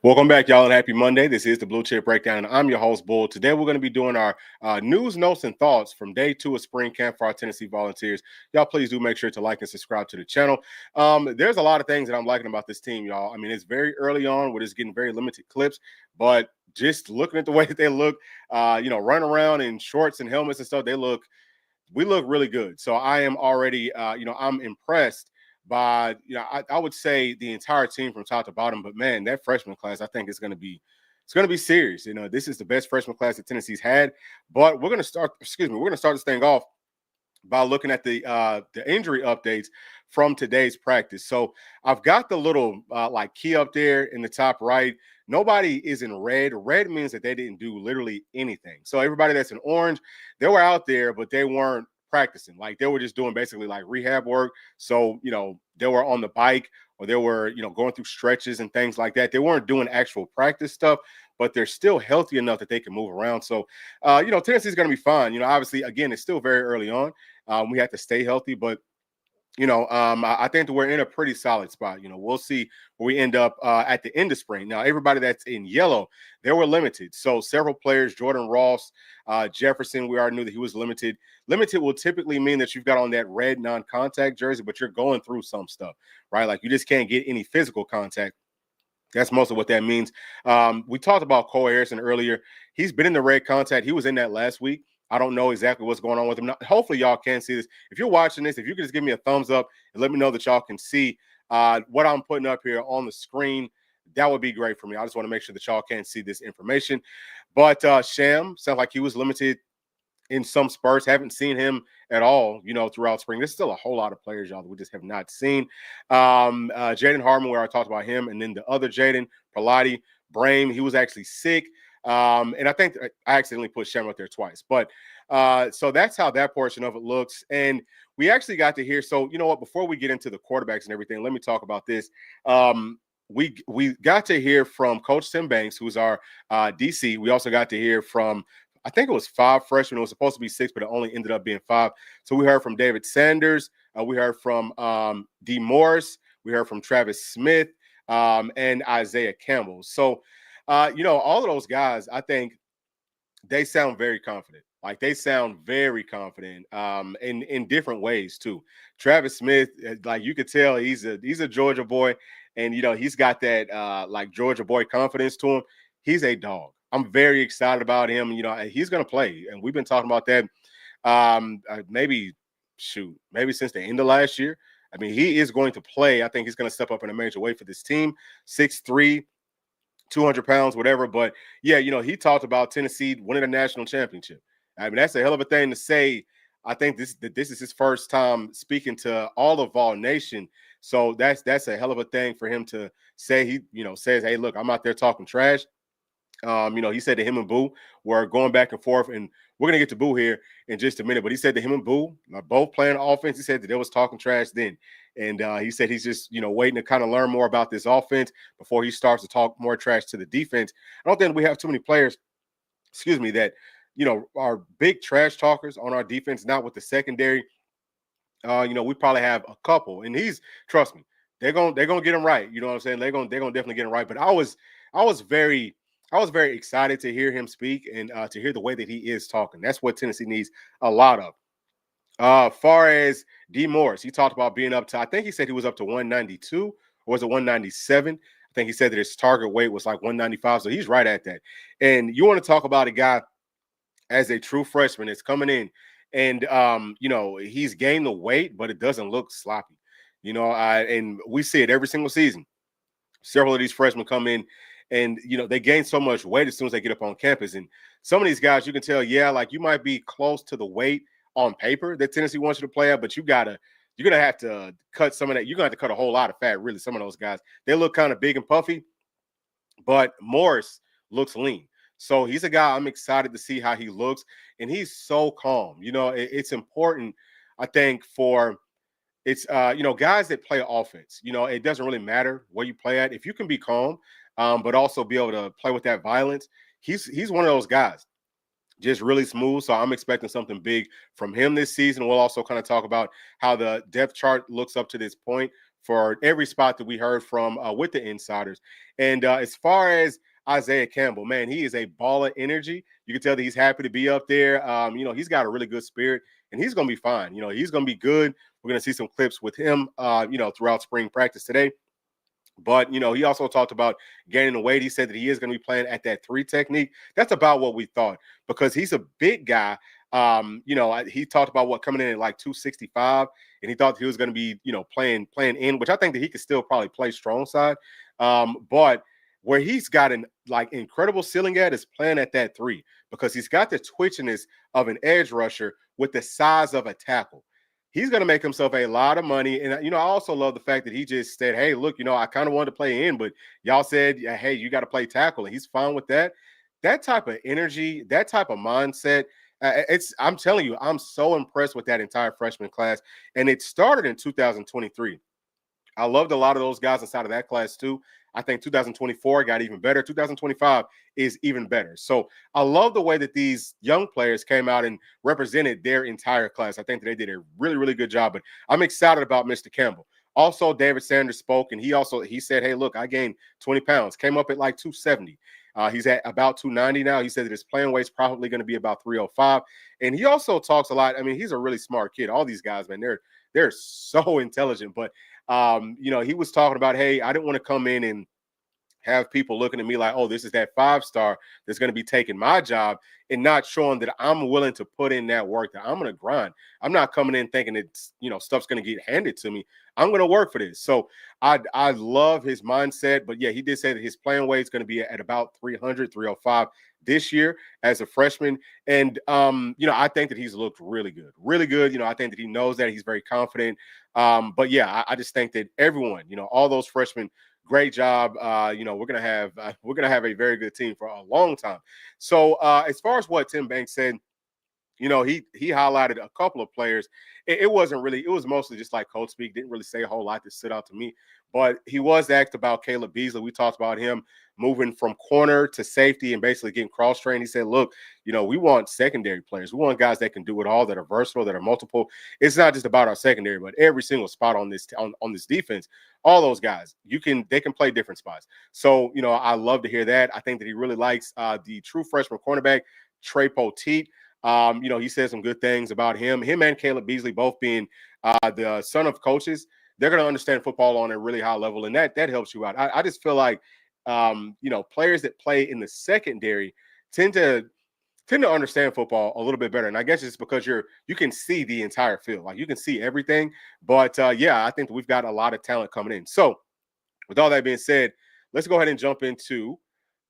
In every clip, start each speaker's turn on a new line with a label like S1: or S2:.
S1: Welcome back, y'all, and happy Monday. This is the Bluechip Breakdown, and I'm your host, Bull. Today, we're going to be doing our news, notes, and thoughts from day 2 of spring camp for our Tennessee Volunteers. Y'all, please do make sure to like and subscribe to the channel. There's a lot of things that I'm liking about this team, y'all. I mean, it's very early on. We're just getting very limited clips, but just looking at the way that they look, running around in shorts and helmets and stuff, we look really good. So I am already, I'm impressed by, I would say the entire team from top to bottom. But man, that freshman class, I think it's going to be serious. This is the best freshman class that Tennessee's had. But we're going to start. We're going to start this thing off by looking at the injury updates from today's practice. So I've got the little key up there in the top right. Nobody is in red. Red means that they didn't do literally anything. So everybody that's in orange, they were out there, but they weren't practicing. Like, they were just doing basically like rehab work. So, they were on the bike, or they were, going through stretches and things like that. They weren't doing actual practice stuff, but they're still healthy enough that they can move around. So, Tennessee's going to be fine. Obviously, again, it's still very early on. We have to stay healthy, but I think that we're in a pretty solid spot. We'll see where we end up at the end of spring. Now, everybody that's in yellow, they were limited. So several players, Jordan Ross, Jefferson, we already knew that he was limited. Limited will typically mean that you've got on that red non-contact jersey, but you're going through some stuff, right? Like, you just can't get any physical contact. That's most of what that means. We talked about Cole Harrison earlier. He's been in the red contact. He was in that last week. I don't know exactly what's going on with him. Now, hopefully, y'all can see this. If you're watching this, if you could just give me a thumbs up and let me know that y'all can see what I'm putting up here on the screen, that would be great for me. I just want to make sure that y'all can see this information. But Sham sounds like he was limited in some spurts. Haven't seen him at all, throughout spring. There's still a whole lot of players, y'all, that we just have not seen. Jaden Harmon, where I talked about him, and then the other Jaden, Pilati, Brame, he was actually sick. And I think I accidentally put Shem out there twice. But so that's how that portion of it looks. And we actually got to hear. So, you know what? Before we get into the quarterbacks and everything, let me talk about this. We got to hear from Coach Tim Banks, who's our DC. We also got to hear from, I think it was 5 freshmen. It was supposed to be 6, but it only ended up being 5. So we heard from David Sanders. We heard from D. Morris. We heard from Travis Smith and Isaiah Campbell. So, all of those guys, I think they sound very confident. Like, they sound very confident in different ways too. Travis Smith, like, you could tell he's a Georgia boy, and he's got that like Georgia boy confidence to him. He's a dog. I'm very excited about him. He's going to play, and we've been talking about that maybe since the end of last year. I mean, he is going to play. I think he's going to step up in a major way for this team. 6'3", 200 pounds, whatever. But yeah, he talked about Tennessee winning a national championship. I mean, that's a hell of a thing to say. I think this is his first time speaking to all of Vol Nation. So that's a hell of a thing for him to say. He, says, hey, look, I'm out there talking trash. He said that him and Boo were going back and forth, and we're gonna get to Boo here in just a minute. But he said that him and Boo are both playing offense. He said that they was talking trash then, and he said he's just waiting to kind of learn more about this offense before he starts to talk more trash to the defense. I don't think we have too many players, that are big trash talkers on our defense. Not with the secondary. We probably have a couple, and trust me, they're gonna get him right. You know what I'm saying? They're gonna definitely get him right. But I was very excited to hear him speak and to hear the way that he is talking. That's what Tennessee needs a lot of. Far as D. Morris, he talked about being up to, I think he said he was up to 192, or was it 197? I think he said that his target weight was like 195, so he's right at that. And you want to talk about a guy as a true freshman that's coming in, and he's gained the weight, but it doesn't look sloppy. And we see it every single season. Several of these freshmen come in, and they gain so much weight as soon as they get up on campus. And some of these guys, you can tell, like, you might be close to the weight on paper that Tennessee wants you to play at, but you're gonna have to cut some of that. You're gonna have to cut a whole lot of fat. Really, some of those guys, they look kind of big and puffy, but Morris looks lean. So he's a guy I'm excited to see how he looks, and he's so calm. It's important, I think, for guys that play offense. It doesn't really matter where you play at if you can be calm. But also be able to play with that violence. He's one of those guys, just really smooth. So I'm expecting something big from him this season. We'll also kind of talk about how the depth chart looks up to this point for every spot that we heard from with the insiders. And as far as Isaiah Campbell, man, he is a ball of energy. You can tell that he's happy to be up there. He's got a really good spirit, and he's going to be fine. He's going to be good. We're going to see some clips with him, throughout spring practice today. But, he also talked about gaining the weight. He said that he is going to be playing at that 3 technique. That's about what we thought, because he's a big guy. He talked about coming in at like 265, and he thought he was going to be, playing in, which I think that he could still probably play strong side. But where he's got an incredible ceiling at is playing at that 3, because he's got the twitchiness of an edge rusher with the size of a tackle. He's going to make himself a lot of money. And, I also love the fact that he just said, hey, look, I kind of wanted to play in, but y'all said, hey, you got to play tackle. And he's fine with that. That type of energy, that type of mindset, I'm telling you, I'm so impressed with that entire freshman class. And it started in 2023. I loved a lot of those guys inside of that class too. I think 2024 got even better. 2025 is even better. So I love the way that these young players came out and represented their entire class. I think that they did a really, really good job. But I'm excited about Mr. Campbell. Also, David Sanders spoke, and he said, hey, look, I gained 20 pounds, came up at like 270. He's at about 290 now. He said that his playing weight's probably going to be about 305. And he also talks a lot. I mean, he's a really smart kid. All these guys, man, they're so intelligent. But he was talking about, hey, I didn't want to come in and have people looking at me like, oh, this is that 5-star that's going to be taking my job, and not showing that I'm willing to put in that work, that I'm going to grind. I'm not coming in thinking it's, stuff's going to get handed to me. I'm going to work for this. So I love his mindset. But yeah, he did say that his playing weight is going to be at about 300, 305 this year as a freshman. And, I think that he's looked really good, really good. I think that he knows that he's very confident. But yeah, I just think that everyone, all those freshmen, great job. We're gonna have a very good team for a long time. So as far as what Tim Banks said, he highlighted a couple of players. It wasn't really, it was mostly just like coach speak. Didn't really say a whole lot that stood out to me. But he was asked about Caleb Beasley. We talked about him moving from corner to safety and basically getting cross-trained. He said, look, we want secondary players. We want guys that can do it all, that are versatile, that are multiple. It's not just about our secondary, but every single spot on this defense, all those guys, they can play different spots. So, I love to hear that. I think that he really likes the true freshman cornerback, Trey Poteet. He said some good things about him and Caleb Beasley, both being the son of coaches. They're going to understand football on a really high level, and that helps you out. I just feel like, players that play in the secondary tend to understand football a little bit better. And I guess it's because you can see the entire field, like you can see everything. But yeah, I think we've got a lot of talent coming in. So with all that being said, let's go ahead and jump into,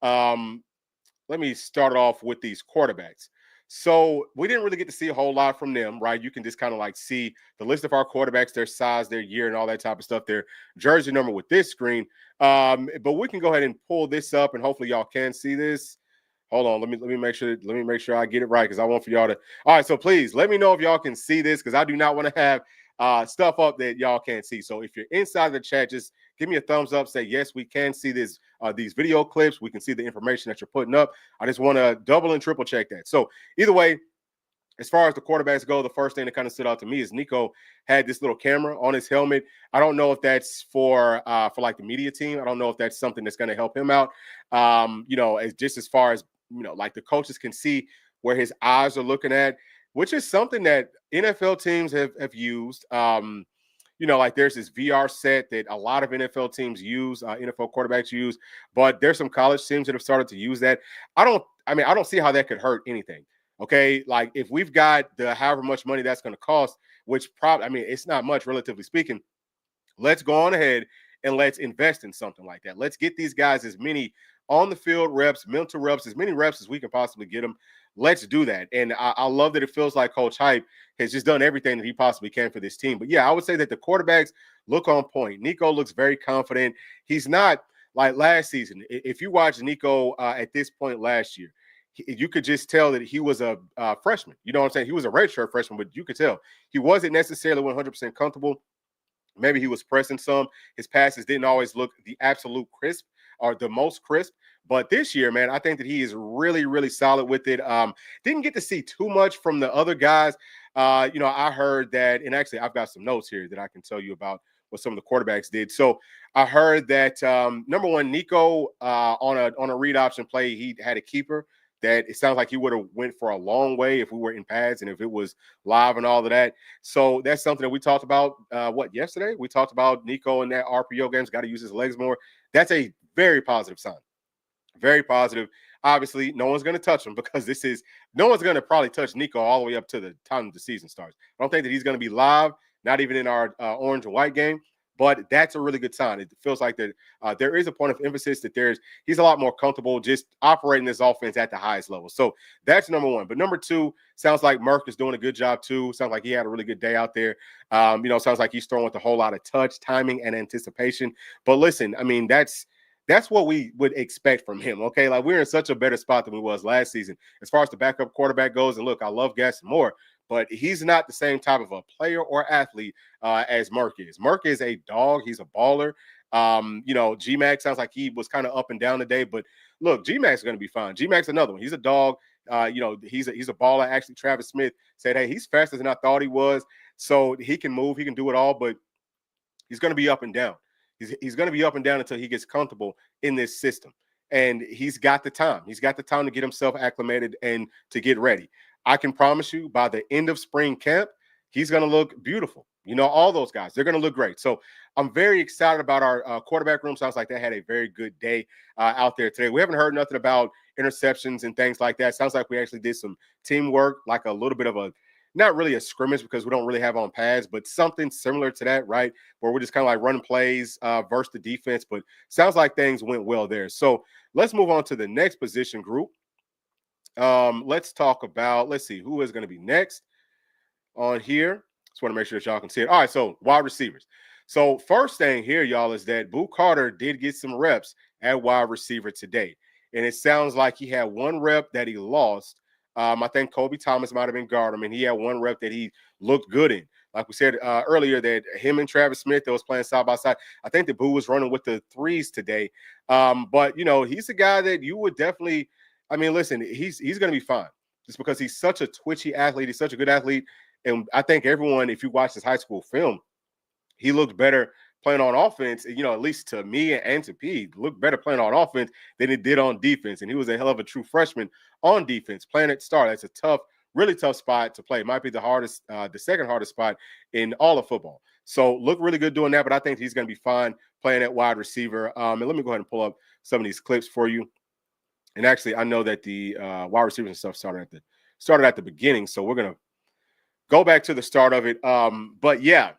S1: let me start off with these quarterbacks. So we didn't really get to see a whole lot from them, right? You can just kind of see the list of our quarterbacks, their size, their year, and all that type of stuff, their jersey number with this screen. But we can go ahead and pull this up, and hopefully y'all can see this. Hold on, let me make sure I get it right, because I want for y'all to. All right, so please let me know if y'all can see this, because I do not want to have stuff up that y'all can't see. So if you're inside the chat, just give me a thumbs up. Say yes, we can see this. These video clips, we can see the information that you're putting up. I just want to double and triple check that. So either way, as far as the quarterbacks go, the first thing that kind of stood out to me is Nico had this little camera on his helmet. I don't know if that's for like the media team. I don't know if that's something that's going to help him out. As far as like the coaches can see where his eyes are looking at, which is something that NFL teams have used. Like there's this VR set that a lot of NFL teams use, NFL quarterbacks use, but there's some college teams that have started to use that. I don't see how that could hurt anything. Okay, like if we've got the however much money that's going to cost, which probably, it's not much relatively speaking, let's go on ahead and let's invest in something like that. Let's get these guys as many on the field reps, mental reps, as many reps as we can possibly get them. Let's do that. And I love that it feels like Coach Hype has just done everything that he possibly can for this team. But yeah, I would say that the quarterbacks look on point. Nico looks very confident. He's not like last season. If you watch Nico at this point last year, you could just tell that he was a freshman. You know what I'm saying? He was a redshirt freshman, but you could tell he wasn't necessarily 100% comfortable. Maybe he was pressing some. His passes didn't always look the absolute crisp or the most crisp. But this year, man, I think that he is really, really solid with it. Didn't get to see too much from the other guys. I heard that, and actually I've got some notes here that I can tell you about what some of the quarterbacks did. So I heard that number one, Nico on a read option play, he had a keeper that it sounds like he would have went for a long way if we were in pads and if it was live and all of that. So that's something that we talked about yesterday. We talked about Nico in that RPO games, got to use his legs more. That's a very positive sign. Very positive. Obviously, no one's going to touch him because no one's going to probably touch Nico all the way up to the time the season starts. I don't think that he's going to be live, not even in our orange and white game. But that's a really good sign. It feels like that there is a point of emphasis that he's a lot more comfortable just operating this offense at the highest level. So that's number one. But number two, sounds like Merck is doing a good job too. Sounds like he had a really good day out there. Sounds like he's throwing with a whole lot of touch, timing, and anticipation. But listen, I mean, that's what we would expect from him. Okay, like we're in such a better spot than we was last season as far as the backup quarterback goes. And look, I love Gaston Moore, but he's not the same type of a player or athlete as Merck is. Merck is a dog. He's a baller. G-Mac sounds like he was kind of up and down today, but look, G-Mac's going to be fine. G-Mac's another one. He's a dog. He's a baller. Actually, Travis Smith said, hey, he's faster than I thought he was. So he can move. He can do it all, but he's going to be up and down. He's going to be up and down until he gets comfortable in this system. And he's got the time. He's got the time to get himself acclimated and to get ready. I can promise you by the end of spring camp, he's going to look beautiful. All those guys, they're going to look great. So I'm very excited about our quarterback room. Sounds like they had a very good day out there today. We haven't heard nothing about interceptions and things like that. Sounds like we actually did some teamwork, like a little bit of not really a scrimmage because we don't really have on pads, but something similar to that, right? Where we're just kind of like running plays versus the defense. But sounds like things went well there. So let's move on to the next position group. Let's see, who is going to be next on here. Just want to make sure that y'all can see it. All right, so wide receivers. So first thing here, y'all, is that Boo Carter did get some reps at wide receiver today. And it sounds like he had one rep that he lost. I think Kobe Thomas might have been guarding him, and he had one rep that he looked good in. Like we said earlier, that him and Travis Smith that was playing side by side. I think that Boo was running with the threes today. But he's a guy that you would definitely. I mean, listen, he's going to be fine just because he's such a twitchy athlete. He's such a good athlete, and I think everyone, if you watch his high school film, he looked better playing on offense, at least to me and to P, looked better playing on offense than it did on defense. And he was a hell of a true freshman on defense, playing at start. That's a tough, really tough spot to play. It might be the second hardest spot in all of football. So look really good doing that, but I think he's going to be fine playing at wide receiver. And let me go ahead and pull up some of these clips for you. And actually, I know that the wide receivers and stuff started at the beginning. So we're going to go back to the start of it. But yeah,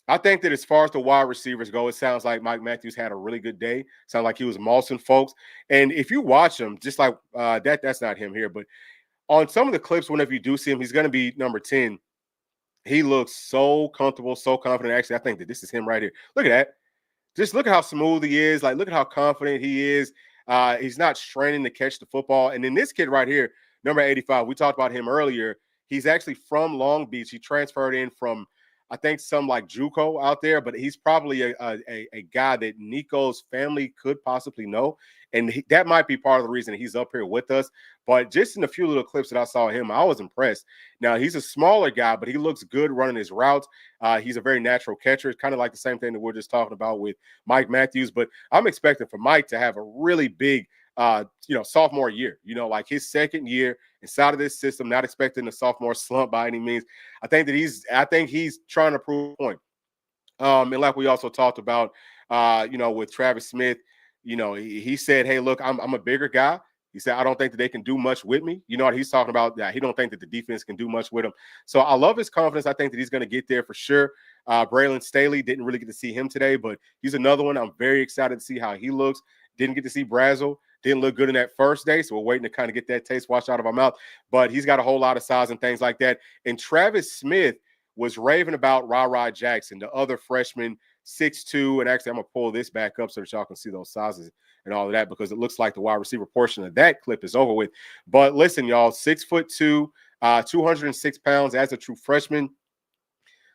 S1: I think that as far as the wide receivers go, it sounds like Mike Matthews had a really good day. Sounds like he was mossing folks. And if you watch him, just like that's not him here, but on some of the clips, whenever you do see him, he's going to be number 10. He looks so comfortable, so confident. Actually, I think that this is him right here. Look at that. Just look at how smooth he is. Like, look at how confident he is. He's not straining to catch the football. And then this kid right here, number 85, we talked about him earlier. He's actually from Long Beach. He transferred in from, I think, some like JUCO out there, but he's probably a guy that Nico's family could possibly know. And that might be part of the reason he's up here with us. But just in a few little clips that I saw him, I was impressed. Now, he's a smaller guy, but he looks good running his routes. He's a very natural catcher. It's kind of like the same thing that we're just talking about with Mike Matthews. But I'm expecting for Mike to have a really big sophomore year, like his second year inside of this system, not expecting a sophomore slump by any means. I think he's trying to prove a point. And like we also talked about, with Travis Smith, he said, hey, look, I'm a bigger guy. He said, I don't think that they can do much with me. You know what he's talking about? That he don't think that the defense can do much with him. So I love his confidence. I think that he's going to get there for sure. Braylon Staley, didn't really get to see him today, but he's another one. I'm very excited to see how he looks. Didn't get to see Brazel. Didn't look good in that first day, so we're waiting to kind of get that taste washed out of our mouth. But he's got a whole lot of size and things like that. And Travis Smith was raving about Ra Jackson, the other freshman, 6'2". And actually, I'm going to pull this back up so that y'all can see those sizes and all of that, because it looks like the wide receiver portion of that clip is over with. But listen, y'all, 6'2", 206 pounds as a true freshman.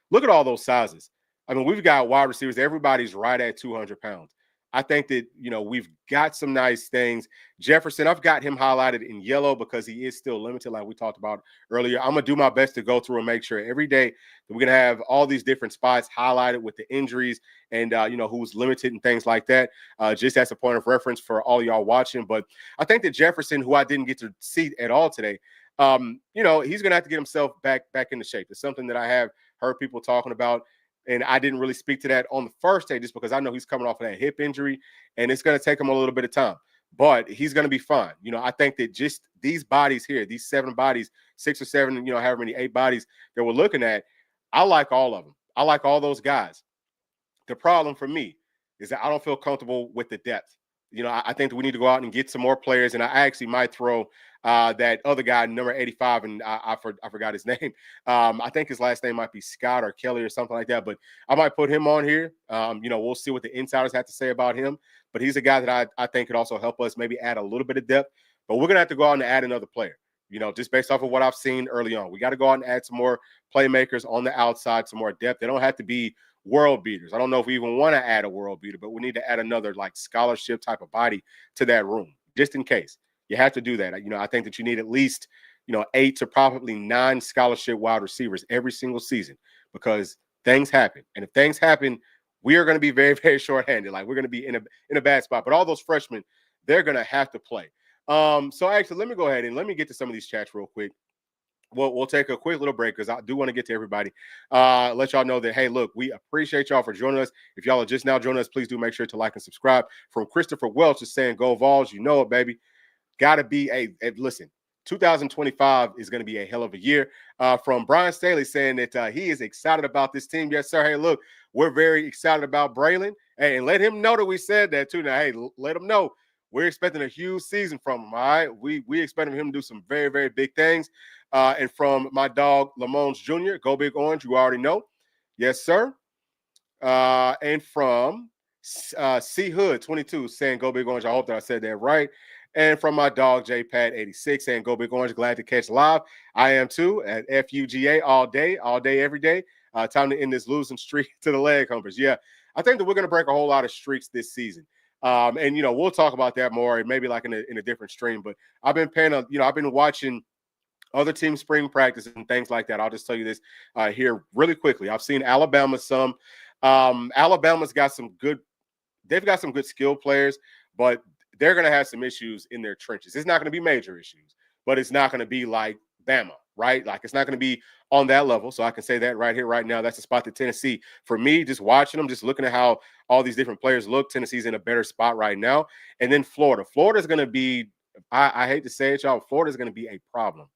S1: Look at all those sizes. I mean, we've got wide receivers. Everybody's right at 200 pounds. I think that, we've got some nice things. Jefferson, I've got him highlighted in yellow because he is still limited, like we talked about earlier. I'm going to do my best to go through and make sure every day that we're going to have all these different spots highlighted with the injuries and, who's limited and things like that, just as a point of reference for all y'all watching. But I think that Jefferson, who I didn't get to see at all today, he's going to have to get himself back into shape. It's something that I have heard people talking about. And I didn't really speak to that on the first day just because I know he's coming off of that hip injury and it's going to take him a little bit of time. But he's going to be fine. I think that just these bodies here, these 7 bodies, 6 or 7, however many 8 bodies that we're looking at, I like all of them. I like all those guys. The problem for me is that I don't feel comfortable with the depth. I think that we need to go out and get some more players. And I actually might throw that other guy, number 85, and I forgot his name. I think his last name might be Scott or Kelly or something like that. But I might put him on here. We'll see what the insiders have to say about him. But he's a guy that I think could also help us maybe add a little bit of depth. But we're going to have to go out and add another player. Just based off of what I've seen early on. We got to go out and add some more playmakers on the outside, some more depth. They don't have to be world beaters. I don't know if we even want to add a world beater, but we need to add another like scholarship type of body to that room, just in case. You have to do that. I think that you need at least, 8 to probably 9 scholarship wide receivers every single season because things happen. And if things happen, we are going to be very, very shorthanded. Like we're going to be in a bad spot. But all those freshmen, they're going to have to play. So actually, let me go ahead and let me get to some of these chats real quick. We'll take a quick little break because I do want to get to everybody. Let y'all know that, hey, look, we appreciate y'all for joining us. If y'all are just now joining us, please do make sure to like and subscribe. From Christopher Welch is saying, go Vols. You know it, baby. Got to be listen, 2025 is going to be a hell of a year. From Brian Staley saying that he is excited about this team. Yes, sir. Hey, look, we're very excited about Braylon. Hey, and let him know that we said that too. Now, hey, let him know. We're expecting a huge season from him, all right? We expecting him to do some very, very big things. And from my dog, Lamons Jr., go Big Orange, you already know. Yes, sir. And from C Hood 22 saying go Big Orange. I hope that I said that right. And from my dog, JPad 86 saying go Big Orange. Glad to catch live. I am too at FUGA all day, every day. Time to end this losing streak to the leg humpers. Yeah, I think that we're going to break a whole lot of streaks this season. And, we'll talk about that more, maybe like in a different stream. But I've been I've been watching other team spring practices and things like that. I'll just tell you this here really quickly. I've seen Alabama some. Alabama's got they've got some good skill players, but they're going to have some issues in their trenches. It's not going to be major issues, but it's not going to be like Bama, right? Like it's not going to be on that level. So I can say that right here, right now. That's a spot that Tennessee, for me, just watching them, just looking at how all these different players look, Tennessee's in a better spot right now. And then Florida. Florida's going to be, I hate to say it, y'all, Florida's going to be a problem.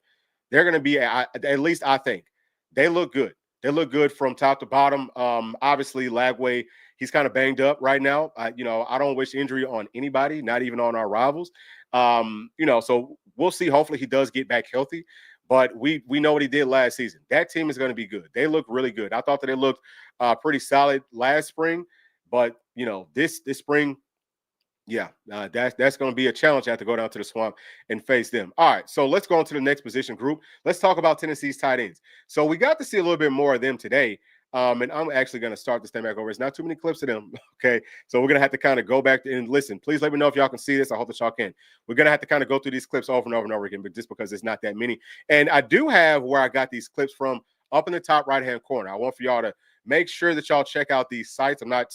S1: They're going to be, at least I think, they look good. They look good from top to bottom. Obviously, Lagway, he's kind of banged up right now. I don't wish injury on anybody, not even on our rivals. So we'll see. Hopefully, he does get back healthy. But we know what he did last season. That team is going to be good. They look really good. I thought that they looked pretty solid last spring. But, this spring, yeah, that's going to be a challenge. I have to go down to the swamp and face them. All right, so let's go on to the next position group. Let's talk about Tennessee's tight ends. So we got to see a little bit more of them today. And I'm actually going to start this thing back over. It's not too many clips of them, okay? So we're going to have to kind of go back and listen. Please let me know if y'all can see this. I hope that y'all can. We're going to have to kind of go through these clips over and over and over again, but just because it's not that many. And I do have where I got these clips from up in the top right-hand corner. I want for y'all to make sure that y'all check out these sites. I'm not,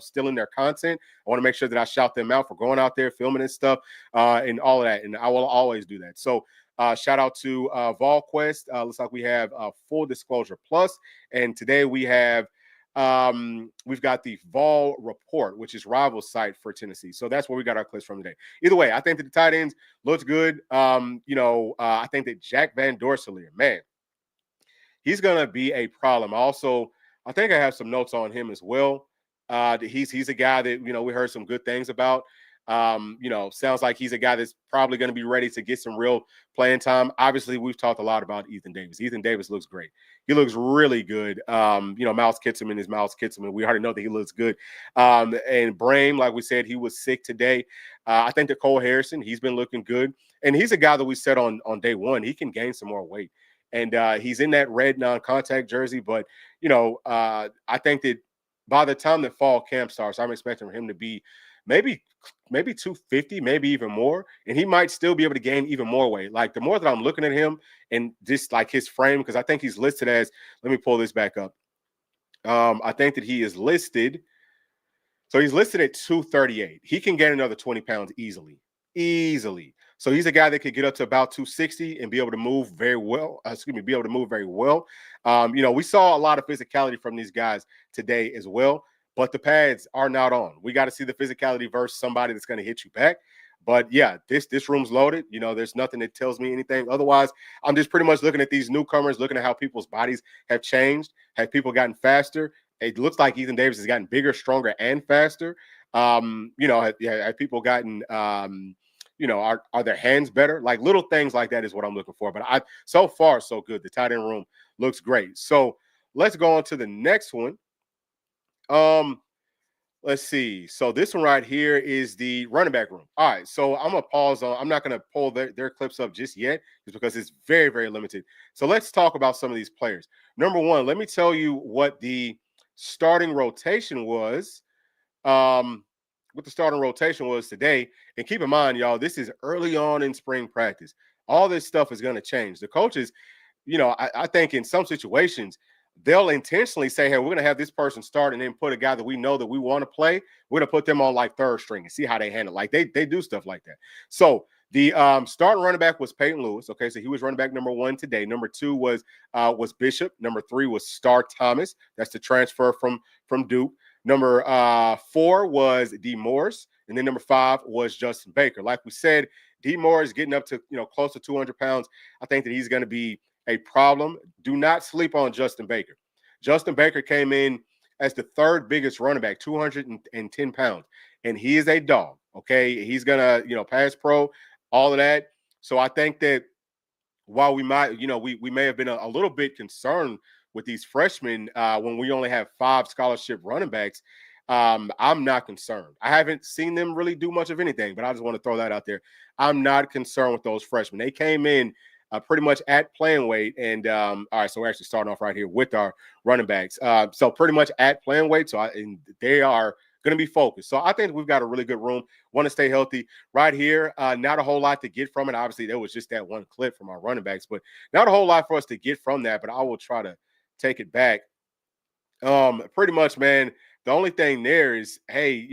S1: stealing their content. I want to make sure that I shout them out for going out there, filming and stuff, and all of that. And I will always do that. So shout out to VolQuest. Looks like we have Full Disclosure Plus. And today we have, we've got the Vol Report, which is rival site for Tennessee. So that's where we got our clips from today. Either way, I think that the tight ends looks good. I think that Jack Van Dorselaer, man, he's going to be a problem. Also, I think I have some notes on him as well. He's a guy that, we heard some good things about. Sounds like he's a guy that's probably going to be ready to get some real playing time. Obviously, we've talked a lot about Ethan Davis. Ethan Davis looks great. He looks really good. Miles Kitselman is Miles Kitselman. We already know that he looks good. And Brame, like we said, he was sick today. I think that Cole Harrison, he's been looking good. And he's a guy that we said on day one, he can gain some more weight. And he's in that red non-contact jersey. But, I think that by the time the fall camp starts, I'm expecting him to be maybe 250, maybe even more, and he might still be able to gain even more weight. Like the more that I'm looking at him and just like his frame, because I think he's listed as, let me pull this back up. I think that he is listed. So he's listed at 238. He can gain another 20 pounds easily. Easily. So he's a guy that could get up to about 260 and be able to move very well. Be able to move very well. We saw a lot of physicality from these guys today as well, but the pads are not on. We got to see the physicality versus somebody that's going to hit you back. But yeah, this room's loaded. There's nothing that tells me anything. Otherwise, I'm just pretty much looking at these newcomers, looking at how people's bodies have changed. Have people gotten faster? It looks like Ethan Davis has gotten bigger, stronger, and faster. Have people gotten, are their hands better? Like little things like that is what I'm looking for. But so far, so good. The tight end room looks great. So let's go on to the next one. Let's see. So this one right here is the running back room. All right. So I'm going to pause on. I'm not going to pull their clips up just yet just because it's very, very limited. So let's talk about some of these players. Number one, let me tell you what the starting rotation was. What the starting rotation was today. And keep in mind, y'all, this is early on in spring practice. All this stuff is going to change. The coaches, I think in some situations, they'll intentionally say, hey, we're going to have this person start and then put a guy that we know that we want to play. We're going to put them on like third string and see how they handle it. Like they do stuff like that. So the starting running back was Peyton Lewis. Okay, so he was running back number 1 today. Number 2 was Bishop. Number 3 was Star Thomas. That's the transfer from Duke. Number 4 was D. Morris. And then number 5 was Justin Baker. Like we said, D. Morris getting up to close to 200 pounds. I think that he's going to be a problem. Do not sleep on Justin Baker. Justin Baker came in as the 3rd biggest running back, 210 pounds. And he is a dog, okay? He's going to, pass pro, all of that. So I think that while we might, we may have been a little bit concerned with these freshmen when we only have 5 scholarship running backs, I'm not concerned. I haven't seen them really do much of anything, but I just want to throw that out there. I'm not concerned with those freshmen. They came in pretty much at playing weight. And all right, so we're actually starting off right here with our running backs. So pretty much at playing weight. And they are going to be focused. So I think we've got a really good room. Want to stay healthy right here. Not a whole lot to get from it. Obviously, there was just that one clip from our running backs, but not a whole lot for us to get from that. But I will try to take it back. Pretty much, man. The only thing there is, hey,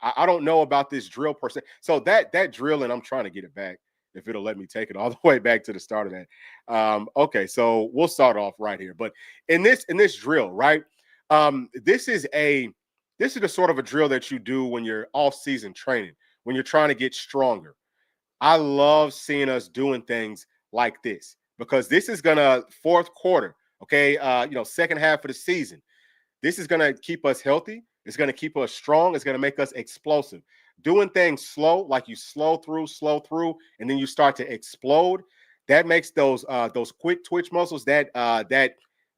S1: I don't know about this drill per se. So that drill, and I'm trying to get it back if it'll let me take it all the way back to the start of that. Okay, so we'll start off right here. But in this drill, right? This is the sort of a drill that you do when you're off-season training, when you're trying to get stronger. I love seeing us doing things like this because this is gonna fourth quarter, okay? Second half of the season. This is going to keep us healthy. It's going to keep us strong. It's going to make us explosive. Doing things slow, like you slow through, and then you start to explode. That makes those quick twitch muscles that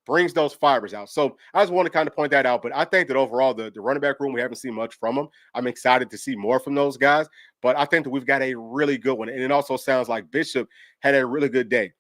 S1: brings those fibers out. So I just want to kind of point that out. But I think that overall, the running back room, we haven't seen much from them. I'm excited to see more from those guys. But I think that we've got a really good one. And it also sounds like Bishop had a really good day.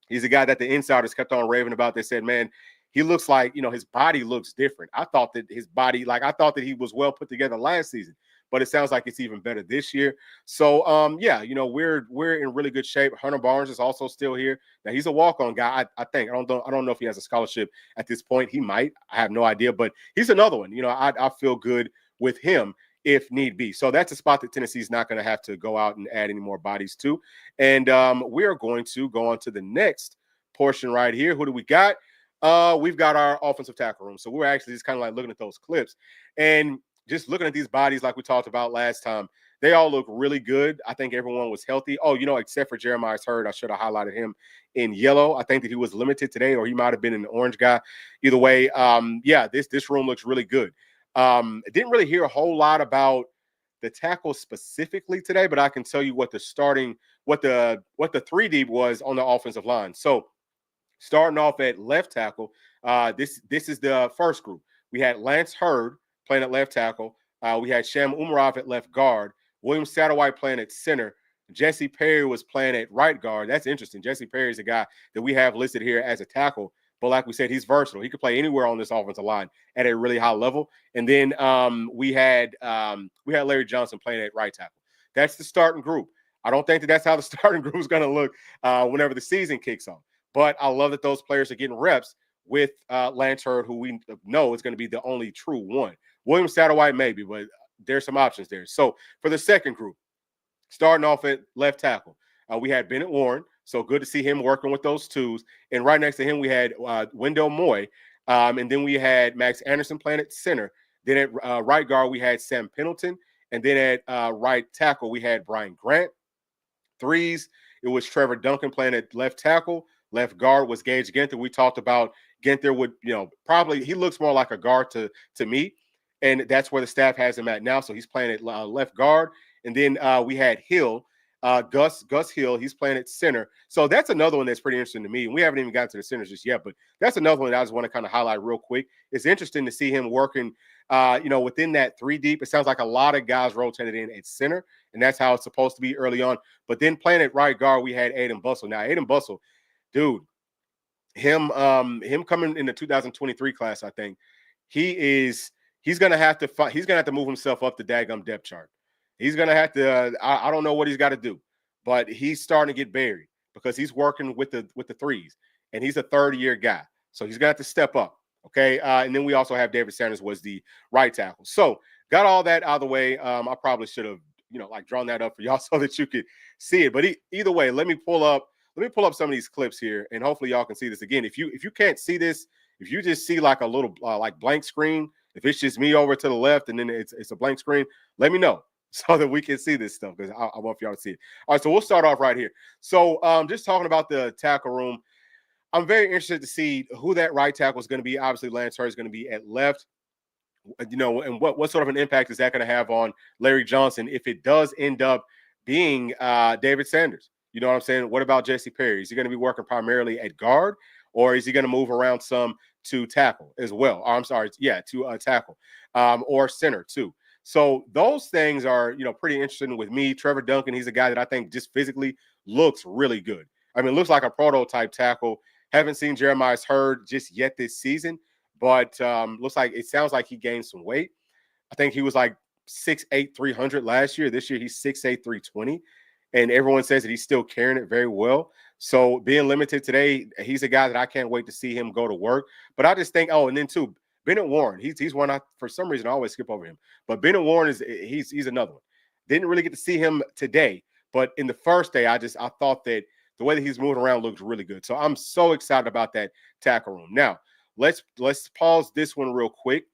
S1: He's a guy that the insiders kept on raving about. They said, man, he looks like, his body looks different. I thought that he was well put together last season, but it sounds like it's even better this year. So, we're in really good shape. Hunter Barnes is also still here. Now, he's a walk-on guy, I think. I don't know if he has a scholarship at this point. He might. I have no idea, but he's another one. I feel good with him if need be. So that's a spot that Tennessee's not going to have to go out and add any more bodies to. And we are going to go on to the next portion right here. Who do we got? We've got our offensive tackle room. So we're actually just kind of like looking at those clips and just looking at these bodies like we talked about last time. They all look really good. I think everyone was healthy. Oh, except for Jeremiah's hurt. I should have highlighted him in yellow. I think that he was limited today, or he might have been an orange guy. Either way, this room looks really good. I didn't really hear a whole lot about the tackle specifically today, but I can tell you what the 3 deep was on the offensive line. So starting off at left tackle, this is the first group. We had Lance Hurd playing at left tackle. We had Sham Umarov at left guard. William Satterwhite playing at center. Jesse Perry was playing at right guard. That's interesting. Jesse Perry is a guy that we have listed here as a tackle, but like we said, he's versatile. He could play anywhere on this offensive line at a really high level. And then we had Larry Johnson playing at right tackle. That's the starting group. I don't think that's how the starting group is going to look whenever the season kicks off. But I love that those players are getting reps with Lance Hurd, who we know is going to be the only true one. William Satterwhite maybe, but there's some options there. So for the second group, starting off at left tackle, we had Bennett Warren. So good to see him working with those twos. And right next to him, we had Wendell Moy. And then we had Max Anderson playing at center. Then at right guard, we had Sam Pendleton. And then at right tackle, we had Brian Grant. Threes, it was Trevor Duncan playing at left tackle. Left guard was Gage Ginther. We talked about Ginther would, probably he looks more like a guard to me. And that's where the staff has him at now. So he's playing at left guard. And then we had Hill, Gus Hill. He's playing at center. So that's another one that's pretty interesting to me. And we haven't even gotten to the centers just yet, but that's another one that I just want to kind of highlight real quick. It's interesting to see him working, within that three deep. It sounds like a lot of guys rotated in at center, and that's how it's supposed to be early on. But then playing at right guard, we had Aiden Bustle. Now, Aiden Bustle, dude, him coming in the 2023 class, I think he's gonna have to fight. He's gonna have to move himself up the daggum depth chart. He's gonna have to. I don't know what he's got to do, but he's starting to get buried because he's working with the threes, and he's a third-year guy, so he's gonna have to step up. Okay, and then we also have David Sanders was the right tackle. So got all that out of the way. I probably should have drawn that up for y'all so that you could see it. But either way, let me pull up some of these clips here, and hopefully y'all can see this again. If you can't see this, if you just see like a little blank screen, if it's just me over to the left and then it's a blank screen, let me know so that we can see this stuff because I want for y'all to see it. All right, so we'll start off right here. So just talking about the tackle room, I'm very interested to see who that right tackle is going to be. Obviously, Lance Hurd is going to be at left. And what sort of an impact is that going to have on Larry Johnson if it does end up being David Sanders? You know what I'm saying? What about Jesse Perry? Is he going to be working primarily at guard, or is he going to move around some to tackle as well? To tackle or center too. So those things are, pretty interesting with me. Trevor Duncan, he's a guy that I think just physically looks really good. I mean, looks like a prototype tackle. Haven't seen Jeremiah Hurd just yet this season, but sounds like he gained some weight. I think he was like 6'8", 300 last year. This year he's 6'8", 320. And everyone says that he's still carrying it very well. So being limited today, he's a guy that I can't wait to see him go to work. But I just think, and then too, Bennett Warren, he's one for some reason I always skip over him. But Bennett Warren he's another one. Didn't really get to see him today, but in the first day, I thought that the way that he's moving around looked really good. So I'm so excited about that tackle room. Now let's pause this one real quick,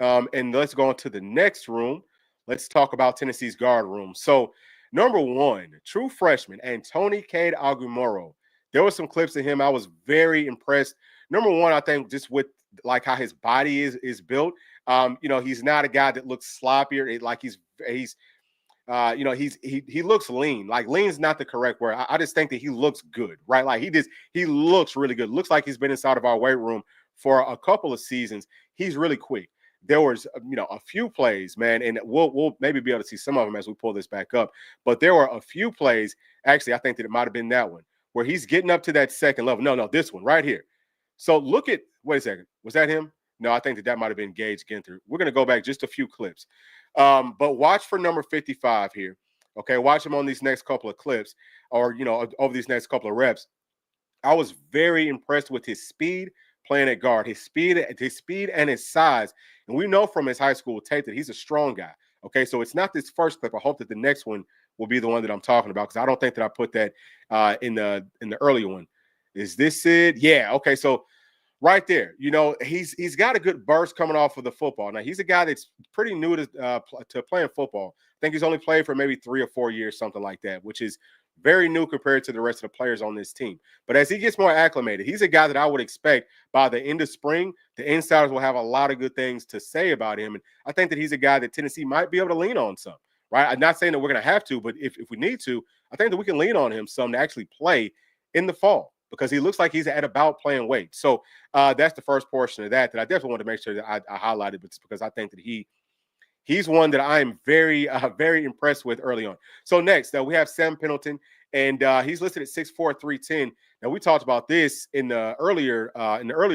S1: and let's go on to the next room. Let's talk about Tennessee's guard room. So number one, true freshman, Antoni Cade Agumoro. There were some clips of him. I was very impressed. Number one, I think just with like how his body is built. He's not a guy that looks sloppier. He looks lean. Like lean's not the correct word. I just think that he looks good, right? Like he looks really good. Looks like he's been inside of our weight room for a couple of seasons. He's really quick. There was, a few plays, man, and we'll maybe be able to see some of them as we pull this back up. But there were a few plays. Actually, I think that it might have been that one where he's getting up to that second level. No, this one right here. So wait a second. Was that him? No, I think that might have been Gage Ginther. We're going to go back just a few clips. But watch for number 55 here. Okay, watch him on these next couple of clips or, over these next couple of reps. I was very impressed with his speed playing at guard, his speed and his size. And we know from his high school tape that he's a strong guy. Okay, so it's not this first clip. I hope that the next one will be the one that I'm talking about because I don't think that I put that in the earlier one. Is this it? Yeah. Okay, so right there, he's got a good burst coming off of the football. Now, he's a guy that's pretty new to playing football. I think he's only played for maybe 3 or 4 years, something like that, which is very new compared to the rest of the players on this team. But as he gets more acclimated, he's a guy that I would expect by the end of spring, the insiders will have a lot of good things to say about him. And I think that he's a guy that Tennessee might be able to lean on some, right? I'm not saying that we're going to have to, but if we need to, I think that we can lean on him some to actually play in the fall because he looks like he's at about playing weight. So that's the first portion of that I definitely want to make sure that I highlighted because I think that he's one that I am very, very impressed with early on. So next, we have Sam Pendleton. and he's listed at 6'4", 310. Now we talked about this in the earlier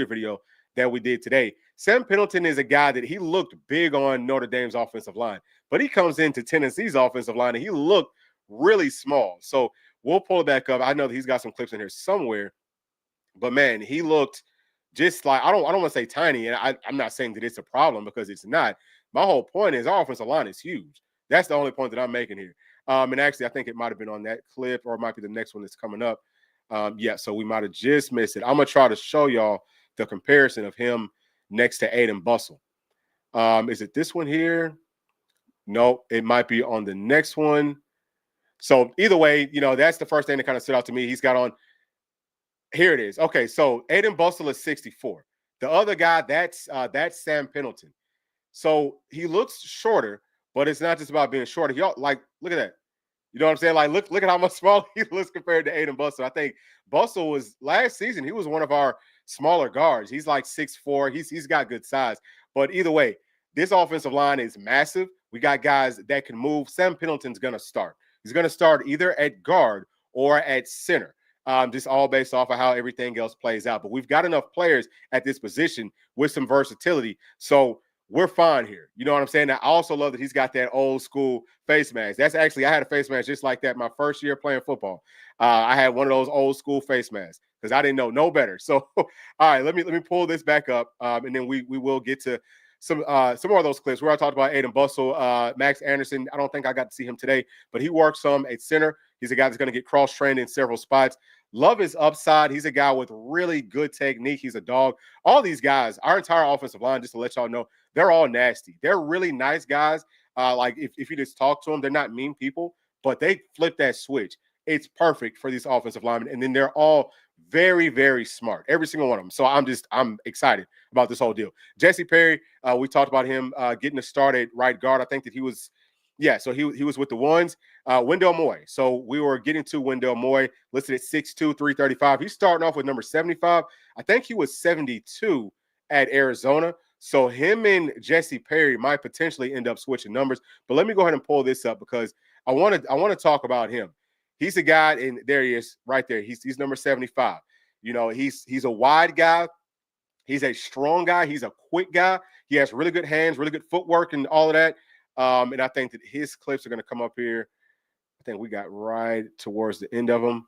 S1: video that we did today. Sam Pendleton is a guy that he looked big on Notre Dame's offensive line, but he comes into Tennessee's offensive line and he looked really small. So we'll pull it back up. I know that he's got some clips in here somewhere, but man, he looked just like, I don't want to say tiny, and I'm not saying that it's a problem because it's not. My whole point is our offensive line is huge. That's the only point that I'm making here. And actually, I think it might have been on that clip, or it might be the next one that's coming up. Yeah, so we might have just missed it. I'm gonna try to show y'all the comparison of him next to Aiden Bustle. Is it this one here? No, it might be on the next one. So either way, that's the first thing that kind of stood out to me. He's got on. Here it is. Okay, so Aiden Bustle is 64. The other guy, that's Sam Pendleton. So he looks shorter, but it's not just about being shorter. Look at that. You know what I'm saying? Like, look at how much smaller he looks compared to Aiden Bustle. I think Bustle was last season. He was one of our smaller guards. He's like 6'4". He's got good size. But either way, this offensive line is massive. We got guys that can move. Sam Pendleton's gonna start. He's gonna start either at guard or at center. Just all based off of how everything else plays out. But we've got enough players at this position with some versatility. So we're fine here. You know what I'm saying? Now, I also love that he's got that old school face mask. That's actually, I had a face mask just like that my first year playing football. I had one of those old school face masks because I didn't know no better. So, all right, let me pull this back up, and then we will get to some more of those clips where I talked about Aiden Bustle, Max Anderson. I don't think I got to see him today, but he works some at center. He's a guy that's going to get cross-trained in several spots. Love his upside. He's a guy with really good technique. He's a dog. All these guys, our entire offensive line, just to let y'all know, they're all nasty. They're really nice guys. Like if you just talk to them, they're not mean people, but they flip that switch. It's perfect for these offensive linemen. And then they're all very, very smart, every single one of them. So I'm excited about this whole deal. Jesse Perry, we talked about him getting a start at right guard. I think that he was with the ones. Wendell Moy. So we were getting to Wendell Moy, listed at 6'2", 335. He's starting off with number 75. I think he was 72 at Arizona. So him and Jesse Perry might potentially end up switching numbers. But let me go ahead and pull this up because I want to talk about him. He's a guy, and there he is right there. He's number 75. He's a wide guy. He's a strong guy. He's a quick guy. He has really good hands, really good footwork, and all of that. And I think that his clips are going to come up here. I think we got right towards the end of them.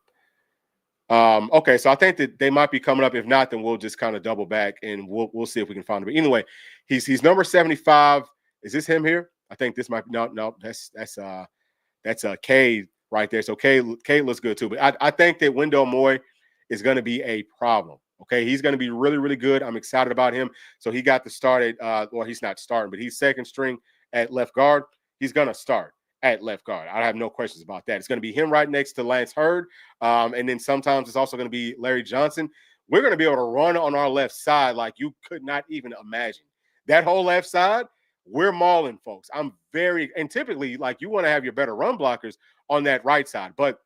S1: Okay, so I think that they might be coming up. If not, then we'll just kind of double back and we'll see if we can find him. But anyway, he's number 75. Is this him here? I think this might be no. That's K right there. So K looks good too. But I think that Wendell Moy is going to be a problem. Okay, he's going to be really, really good. I'm excited about him. So he got the start at he's not starting, but he's second string at left guard. He's going to start at left guard. I have no questions about that. It's going to be him right next to Lance Hurd. And then sometimes it's also going to be Larry Johnson. We're going to be able to run on our left side like you could not even imagine. That whole left side, we're mauling folks. And typically, like, you want to have your better run blockers on that right side. But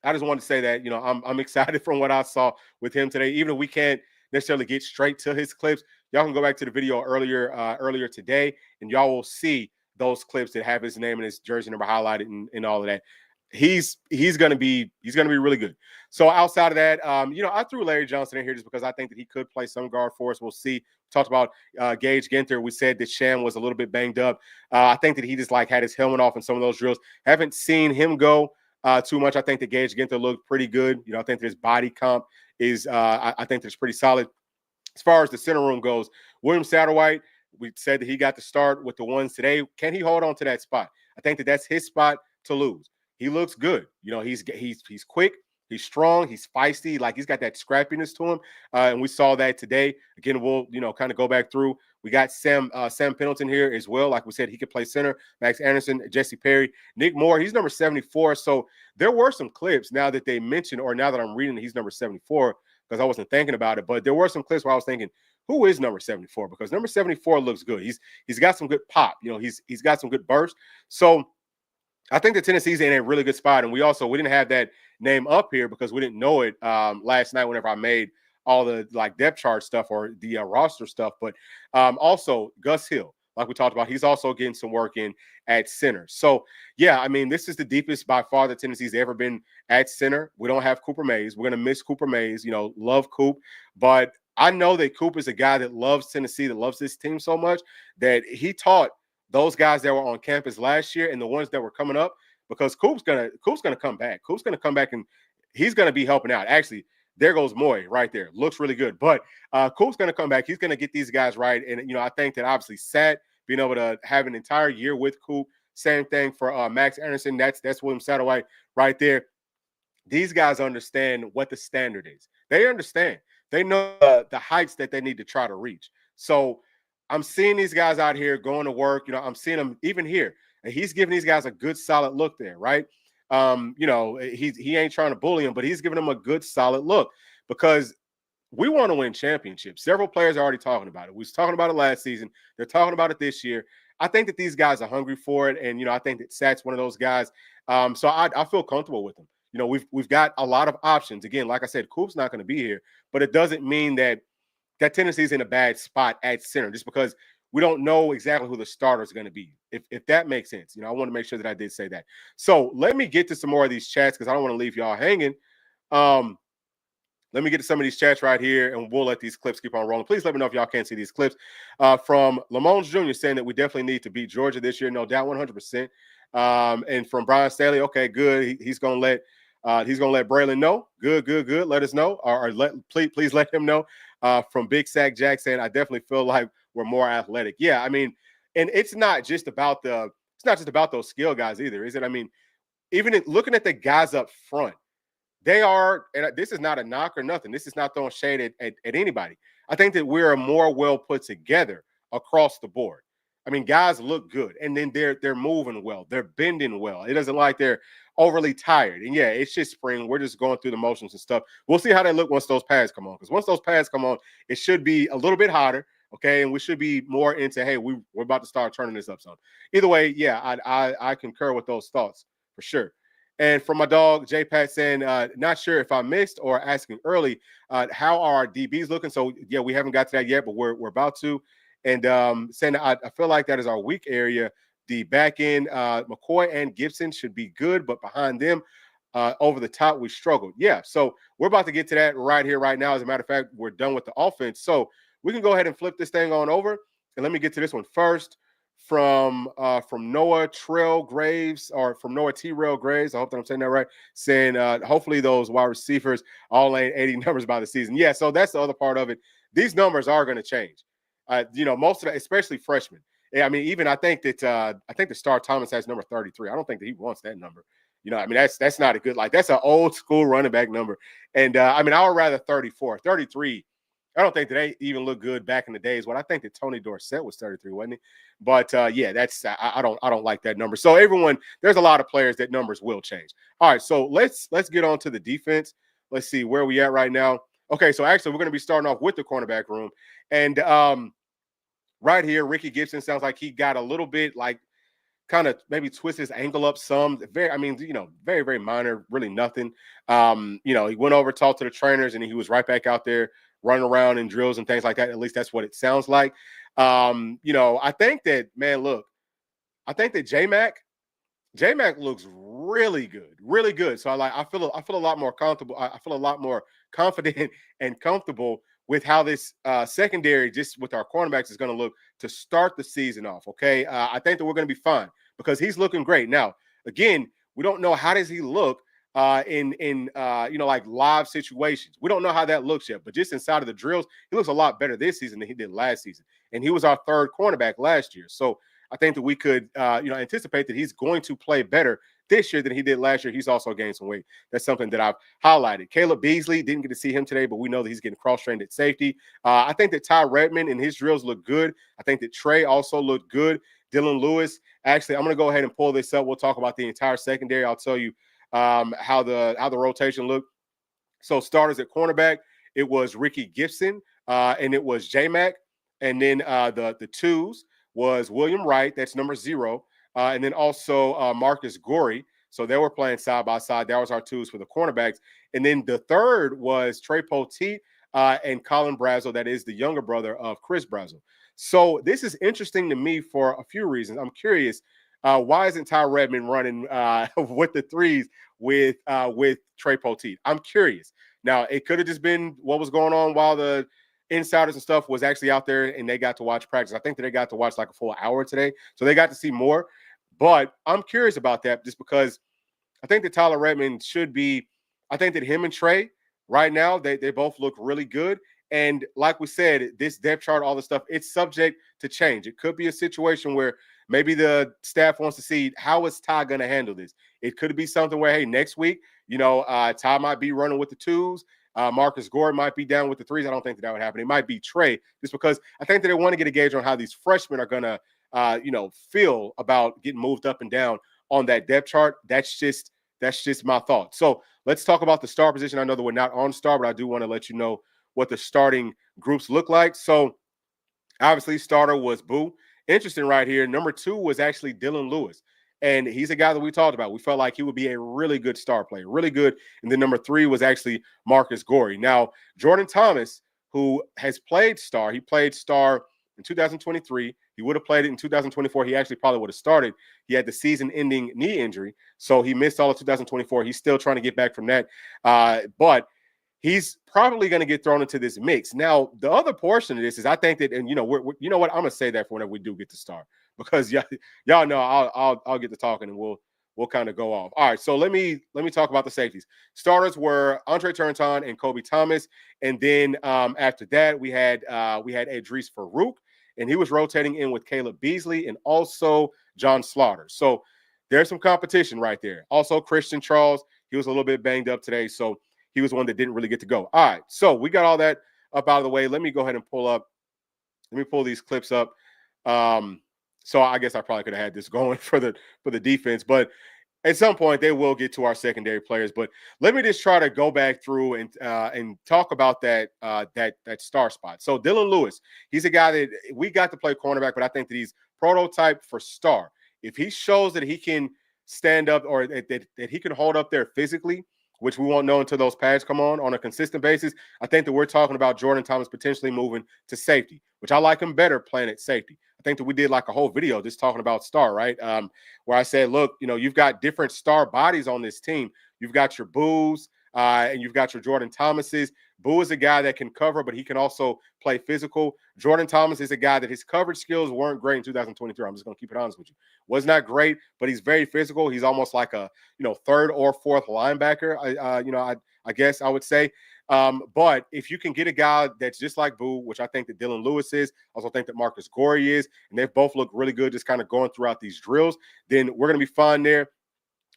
S1: I just wanted to say that, I'm excited from what I saw with him today. Even if we can't necessarily get straight to his clips, y'all can go back to the video earlier today, and y'all will see those clips that have his name and his jersey number highlighted and all of that. He's gonna be really good. So outside of that, I threw Larry Johnson in here just because I think that he could play some guard for us. We'll see. Talked about Gage Ginther. We said that Sham was a little bit banged up. I think that he just had his helmet off in some of those drills. Haven't seen him go too much. I think that Gage Ginther looked pretty good. I think that his body comp is I think that's pretty solid. As far as the center room goes, William Satterwhite, we said that he got to start with the ones today. Can he hold on to that spot? I think that that's his spot to lose. He looks good. He's quick. He's strong. He's feisty. Like, he's got that scrappiness to him. And we saw that today. Again, we'll, kind of go back through. We got Sam Pendleton here as well. Like we said, he could play center. Max Anderson, Jesse Perry, Nick Moore. He's number 74. So there were some clips now that they mentioned, or now that I'm reading that he's number 74, because I wasn't thinking about it. But there were some clips where I was thinking, who is number 74? Because number 74 looks good. He's got some good pop. He's got some good burst. So I think that Tennessee's in a really good spot. And we didn't have that name up here because we didn't know it last night whenever I made all the depth chart stuff or the roster stuff. But also Gus Hill. like we talked about, he's also getting some work in at center. So, yeah, I mean, this is the deepest by far that Tennessee's ever been at center. We don't have Cooper Mays. We're going to miss Cooper Mays. Love Coop. But I know that Coop is a guy that loves Tennessee, that loves this team so much that he taught those guys that were on campus last year and the ones that were coming up, because Coop's gonna come back. Coop's gonna come back and he's gonna be helping out. Actually, there goes Moy right there. Looks really good. But Coop's gonna come back. He's gonna get these guys right. And I think that obviously Sat being able to have an entire year with Coop. Same thing for Max Anderson. That's William Satterwhite right there. These guys understand what the standard is. They understand. They know the heights that they need to try to reach. So I'm seeing these guys out here going to work. I'm seeing them even here. And he's giving these guys a good, solid look there, right? He ain't trying to bully them, but he's giving them a good, solid look because we want to win championships. Several players are already talking about it. We was talking about it last season. They're talking about it this year. I think that these guys are hungry for it, and I think that Sat's one of those guys. So I feel comfortable with them. We've got a lot of options. Again, like I said, Coop's not going to be here, but it doesn't mean that Tennessee's in a bad spot at center just because we don't know exactly who the starter is going to be. If that makes sense, I want to make sure that I did say that. So let me get to some more of these chats because I don't want to leave y'all hanging. Let me get to some of these chats right here, and we'll let these clips keep on rolling. Please let me know if y'all can't see these clips. From Lamont Jr. saying that we definitely need to beat Georgia this year. No doubt, 100%. And from Brian Staley, okay, good. He's gonna let Braylon know. Good. Let us know, or please let him know. From Big Sack Jack saying, I definitely feel like we're more athletic. Yeah, I mean, and it's not just about those skill guys either, is it? I mean, even looking at the guys up front. They are, and this is not a knock or nothing. This is not throwing shade at anybody. I think that we're more well put together across the board. I mean, guys look good, and then they're moving well. They're bending well. It doesn't like they're overly tired. And yeah, it's just spring. We're just going through the motions and stuff. We'll see how they look once those pads come on. Because once those pads come on, it should be a little bit hotter, okay? And we should be more into, hey, we're about to start turning this up some. Either way, yeah, I concur with those thoughts for sure. And from my dog, J Pat saying, not sure if I missed or asking early, how are our DBs looking? So, yeah, we haven't got to that yet, but we're about to. And saying I feel like that is our weak area. The back end, McCoy and Gibson should be good, but behind them, over the top, we struggled. Yeah, so we're about to get to that right here, right now. As a matter of fact, we're done with the offense. So we can go ahead and flip this thing on over. And let me get to this one first. From Noah Trail Graves, or from Noah T. Rail Graves. I hope that I'm saying that right. Saying hopefully those wide receivers all ain't 80 numbers by the season. Yeah, so that's the other part of it. These numbers are going to change. Most of that, especially freshmen. Yeah, I mean, even I think that Star Thomas has number 33. I don't think that he wants that number. I mean, that's not a good, that's an old school running back number. And I mean, I would rather 34. 33. I don't think that they even look good back in the days. What I think that Tony Dorsett was 33, wasn't he? But yeah, that's I don't like that number. So everyone, there's a lot of players that numbers will change. All right, so let's get on to the defense. Let's see where we at right now. Okay, so actually we're going to be starting off with the cornerback room, and right here, Ricky Gibson sounds like he got a little bit kind of maybe twist his ankle up some. Very, very minor, really nothing. He went over, talked to the trainers, and he was right back out there running around in drills and things like that. At least that's what it sounds like. I think that, man, look, I think that J-Mac looks really good, really good. So I feel a lot more comfortable. I feel a lot more confident and comfortable with how this secondary, just with our cornerbacks, is going to look to start the season off. Okay, I think that we're going to be fine because he's looking great. Now, again, we don't know how does he look in live situations. We don't know how that looks yet, but just inside of the drills, he looks a lot better this season than he did last season. And he was our third cornerback last year. So I think that we could, anticipate that he's going to play better this year than he did last year. He's also gained some weight. That's something that I've highlighted. Caleb Beasley, didn't get to see him today, but we know that he's getting cross-trained at safety. I think that Ty Redmond and his drills look good. I think that Trey also looked good. Dylan Lewis, actually, I'm going to go ahead and pull this up. We'll talk about the entire secondary. I'll tell you how the rotation looked. So starters at cornerback, it was Ricky Gibson, and it was J-Mac. And then the twos was William Wright, that's number 0. And then also Marcus Gorey. So they were playing side by side. That was our twos for the cornerbacks. And then the third was Trey Poteet and Colin Brazel. That is the younger brother of Chris Brazel. So this is interesting to me for a few reasons. I'm curious, why isn't Ty Redmond running with the threes with Trey Poteet? I'm curious. Now, it could have just been what was going on while the insiders and stuff was actually out there and they got to watch practice. I think that they got to watch like a full hour today, so they got to see more. But I'm curious about that just because I think that Tyler Redmond should be. I think that him and Trey right now they both look really good. And like we said, this depth chart, all this stuff, it's subject to change. It could be a situation where maybe the staff wants to see how is Ty going to handle this. It could be something where, hey, next week, Ty might be running with the twos. Marcus Gore might be down with the threes. I don't think that would happen. It might be Trey, just because I think that they want to get a gauge on how these freshmen are going to, feel about getting moved up and down on that depth chart. That's just my thought. So let's talk about the star position. I know that we're not on star, but I do want to let you know what the starting groups look like. So obviously, starter was Boo. Interesting right here. Number 2 was actually Dylan Lewis. And he's a guy that we talked about. We felt like he would be a really good star player, really good. And then number 3 was actually Marcus Gorey. Now, Jordan Thomas, who has played star, he played star in 2023. He would have played it in 2024. He actually probably would have started. He had the season-ending knee injury, so he missed all of 2024. He's still trying to get back from that. But he's probably going to get thrown into this mix. Now, the other portion of this is I think that, and you know what, I'm going to say that for whenever we do get to start, because y'all know I'll get to talking and we'll kind of go off. All right, so let me talk about the safeties. Starters were Andre Turnerton and Kobe Thomas, and then after that we had Idris Farouk, and he was rotating in with Caleb Beasley and also John Slaughter. So there's some competition right there. Also, Christian Charles, he was a little bit banged up today, so he was one that didn't really get to go. All right, so we got all that up out of the way. Let me go ahead and pull these clips up. So I guess I probably could have had this going for the defense, but at some point they will get to our secondary players. But let me just try to go back through and talk about that star spot. So Dylan Lewis, he's a guy that we got to play cornerback, but I think that he's prototype for star. If he shows that he can stand up or that he can hold up there physically, which we won't know until those pads come on a consistent basis, I think that we're talking about Jordan Thomas potentially moving to safety, which I like him better playing at safety. I think that we did like a whole video just talking about star, right? Where I said, look, you've got different star bodies on this team. You've got your Boos and you've got your Jordan Thomases. Boo is a guy that can cover, but he can also play physical. Jordan Thomas is a guy that his coverage skills weren't great in 2023. I'm just going to keep it honest with you. Was not great, but he's very physical. He's almost like a, third or fourth linebacker, I guess I would say. But if you can get a guy that's just like Boo, which I think that Dylan Lewis is, I also think that Marcus Gorey is, and they both look really good just kind of going throughout these drills, then we're going to be fine there.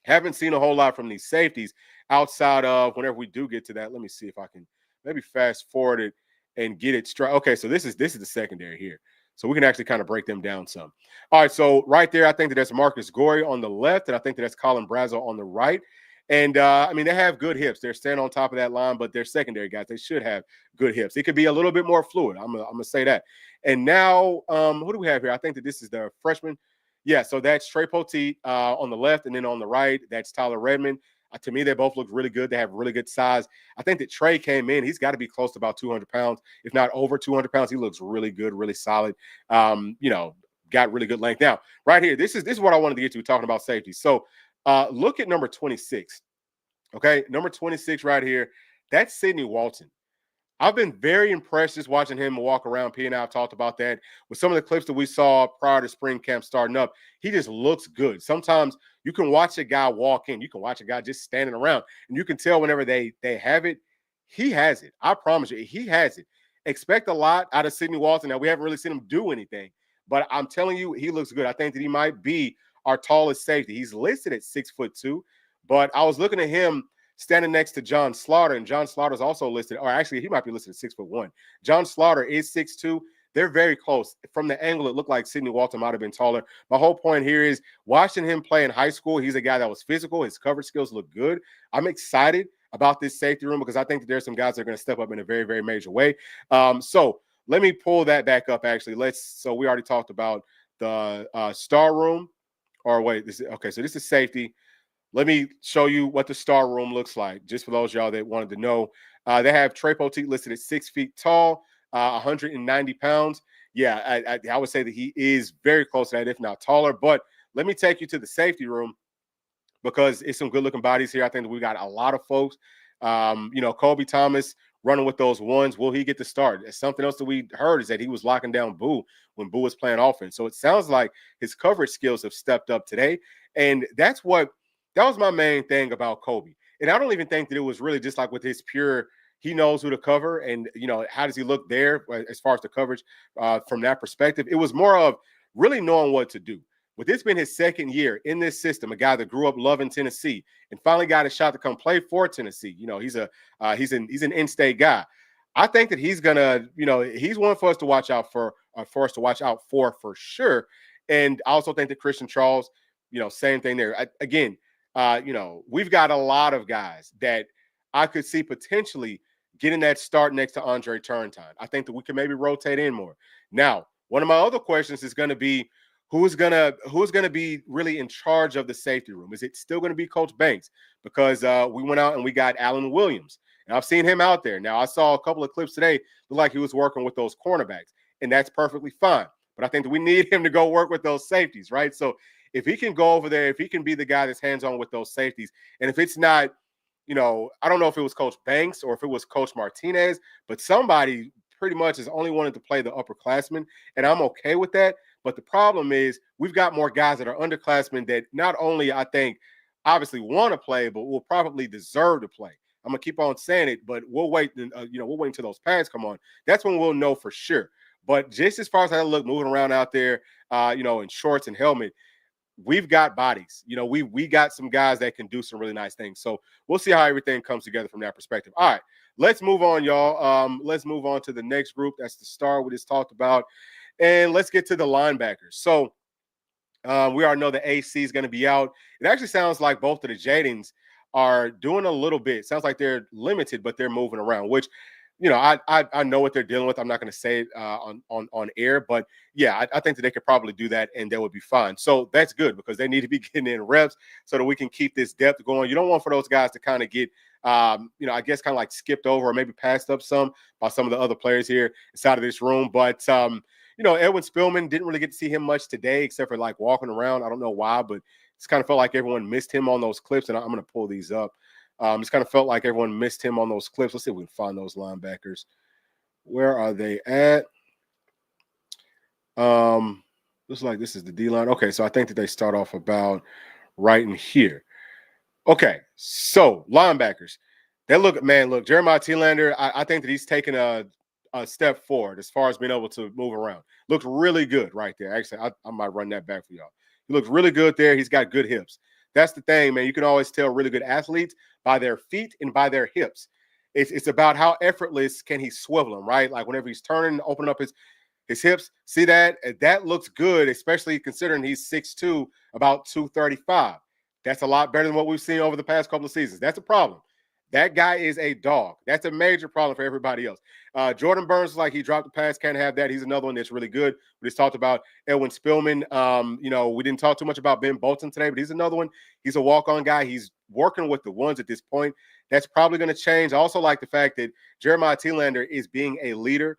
S1: Haven't seen a whole lot from these safeties outside of whenever we do get to that. Let me see if I can maybe fast forward it and get it straight. Okay, so this is the secondary here. So we can actually kind of break them down some. All right, so right there, I think that that's Marcus Gorey on the left, and I think that that's Colin Brazo on the right. And, they have good hips. They're standing on top of that line, but they're secondary guys. They should have good hips. It could be a little bit more fluid. I'm going to say that. And now, who do we have here? I think that this is the freshman. Yeah, so that's Trey Poteet on the left, and then on the right, that's Tyler Redmond. To me, they both look really good. They have really good size. I think that Trey came in. He's got to be close to about 200 pounds, if not over 200 pounds. He looks really good, really solid. Got really good length. Now, right here, this is what I wanted to get to talking about safety. So look at number 26. Okay, number 26 right here. That's Sidney Walton. I've been very impressed just watching him walk around. P and I have talked about that with some of the clips that we saw prior to spring camp starting up. He just looks good. Sometimes you can watch a guy walk in. You can watch a guy just standing around, and you can tell whenever they have it, he has it. I promise you, he has it. Expect a lot out of Sidney Walton. Now, we haven't really seen him do anything, but I'm telling you, he looks good. I think that he might be our tallest safety. He's listed at 6'2", but I was looking at him standing next to John Slaughter, and John Slaughter is also listed, or actually he might be listed at 6'1". John Slaughter is 6'2". They're very close. From the angle, it looked like Sidney Walton might have been taller. My whole point here is watching him play in high school, he's a guy that was physical. His coverage skills look good. I'm excited about this safety room because I think that there's some guys that are going to step up in a very, very major way. So let me pull that back up, actually. So we already talked about the star room. Or wait, so this is safety. Let me show you what the star room looks like, just for those y'all that wanted to know. They have Trey Poteet listed at 6 feet tall, 190 pounds. yeah, I would say that he is very close to that, if not taller. But let me take you to the safety room because it's some good looking bodies here. I think that we got a lot of folks. Kobe Thomas running with those ones. Will he get the start? Something else that we heard is that he was locking down Boo when Boo was playing offense. So it sounds like his coverage skills have stepped up today. And that was my main thing about Kobe. And I don't even think that it was really just like with his pure, he knows who to cover and, how does he look there as far as the coverage from that perspective. It was more of really knowing what to do. With this being his second year in this system, a guy that grew up loving Tennessee and finally got a shot to come play for Tennessee. He's an in-state guy. I think that he's gonna, he's one for us to watch out for sure. And I also think that Christian Charles, same thing there. We've got a lot of guys that I could see potentially getting that start next to Andre Turntine. I think that we can maybe rotate in more. Now, one of my other questions is going to be, who's gonna be really in charge of the safety room? Is it still gonna be Coach Banks? Because we went out and we got Alan Williams, and I've seen him out there. Now I saw a couple of clips today, looked like he was working with those cornerbacks, and that's perfectly fine. But I think that we need him to go work with those safeties, right? So if he can go over there, if he can be the guy that's hands-on with those safeties, and if it's not, I don't know if it was Coach Banks or if it was Coach Martinez, but somebody pretty much is only wanted to play the upperclassmen, and I'm okay with that. But the problem is we've got more guys that are underclassmen that not only, I think, obviously want to play, but will probably deserve to play. I'm going to keep on saying it, but we'll wait. We'll wait until those pads come on. That's when we'll know for sure. But just as far as how to look moving around out there, in shorts and helmet, we've got bodies. We got some guys that can do some really nice things. So we'll see how everything comes together from that perspective. All right, let's move on, y'all. Let's move on to the next group. That's the star we just talked about. And let's get to the linebackers. So we already know the AC is going to be out. It actually sounds like both of the Jadens are doing a little bit. Sounds like they're limited, but they're moving around, which, I know what they're dealing with. I'm not going to say it on air, but yeah, I think that they could probably do that and they would be fine. So that's good because they need to be getting in reps so that we can keep this depth going. You don't want for those guys to kind of get, I guess kind of like skipped over or maybe passed up some by some of the other players here inside of this room. But, Edwin Spillman, didn't really get to see him much today except for like walking around. I don't know why, but it's kind of felt like everyone missed him on those clips. And I'm going to pull these up. It's kind of felt like everyone missed him on those clips. Let's see if we can find those linebackers. Where are they at? Looks like this is the D-line. Okay, so I think that they start off about right in here. Okay, so linebackers. Look, Jeremiah Thielander, I think that he's taken a step forward as far as being able to move around. Looked really good right there. Actually, I might run that back for y'all. He looks really good there. He's got good hips. That's the thing, man. You can always tell really good athletes by their feet and by their hips. It's about how effortless can he swivel them, right? Like whenever he's turning, opening up his hips. See that? That looks good, especially considering he's 6'2", about 235. That's a lot better than what we've seen over the past couple of seasons. That's a problem. That guy is a dog. That's a major problem for everybody else. Jordan Burns, like he dropped the pass, can't have that. He's another one that's really good. We just talked about Edwin Spillman. We didn't talk too much about Ben Bolton today, but he's another one. He's a walk-on guy. He's working with the ones at this point. That's probably going to change. I also like the fact that Jeremiah Thielander is being a leader.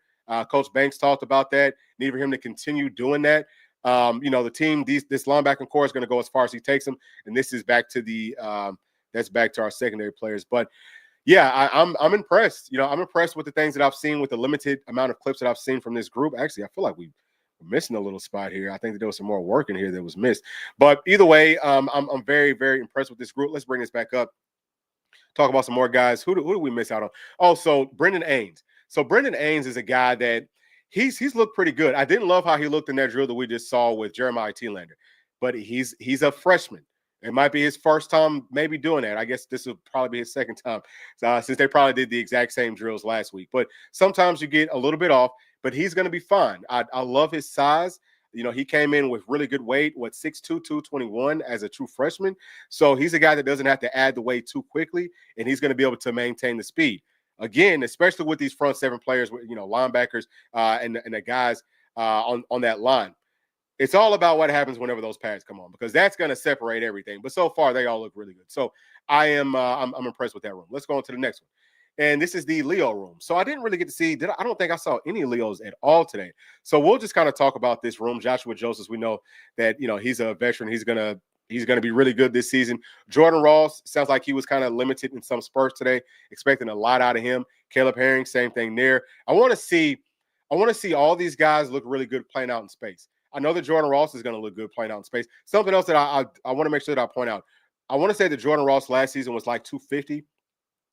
S1: Coach Banks talked about that. Need for him to continue doing that. The team, this linebacking core is going to go as far as he takes them, and this is back to that's back to our secondary players. But yeah, I'm impressed. I'm impressed with the things that I've seen with the limited amount of clips that I've seen from this group. Actually, I feel like we're missing a little spot here. I think that there was some more work in here that was missed. But either way, I'm very, very impressed with this group. Let's bring this back up. Talk about some more guys. Who do we miss out on? Oh, so Brendan Ains. So Brendan Ains is a guy that he's looked pretty good. I didn't love how he looked in that drill that we just saw with Jeremiah Thielander, but he's a freshman. It might be his first time maybe doing that. I guess this will probably be his second time since they probably did the exact same drills last week. But sometimes you get a little bit off, but he's going to be fine. I love his size. He came in with really good weight, 6'2", 221 as a true freshman. So he's a guy that doesn't have to add the weight too quickly, and he's going to be able to maintain the speed. Again, especially with these front seven players, linebackers and the guys on that line. It's all about what happens whenever those pads come on, because that's going to separate everything. But so far, they all look really good. So I'm impressed with that room. Let's go on to the next one. and this is the Leo room. So I didn't really get to see. I don't think I saw any Leos at all today. So we'll just kind of talk about this room. Joshua Joseph, we know that he's a veteran. He's gonna be really good this season. Jordan Ross sounds like he was kind of limited in some spurts today. Expecting a lot out of him. Caleb Herring, same thing there. I want to see all these guys look really good playing out in space. I know that Jordan Ross is going to look good playing out in space. Something else that I want to make sure that I point out. I want to say that Jordan Ross last season was like 250.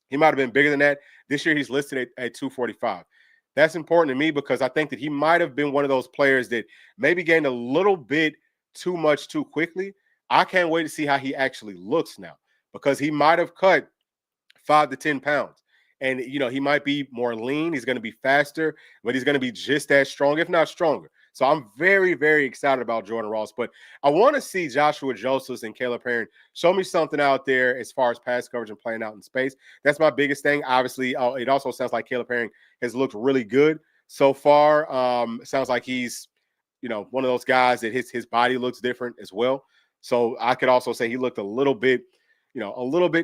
S1: He might have been bigger than that. This year he's listed at 245. That's important to me because I think that he might have been one of those players that maybe gained a little bit too much too quickly. I can't wait to see how he actually looks now because he might have cut 5 to 10 pounds. And, he might be more lean. He's going to be faster, but he's going to be just as strong, if not stronger. So I'm very, very excited about Jordan Ross. But I want to see Joshua Josephs and Caleb Herring show me something out there as far as pass coverage and playing out in space. That's my biggest thing. Obviously, it also sounds like Caleb Herring has looked really good so far. Sounds like he's, one of those guys that his body looks different as well. So I could also say he looked a little bit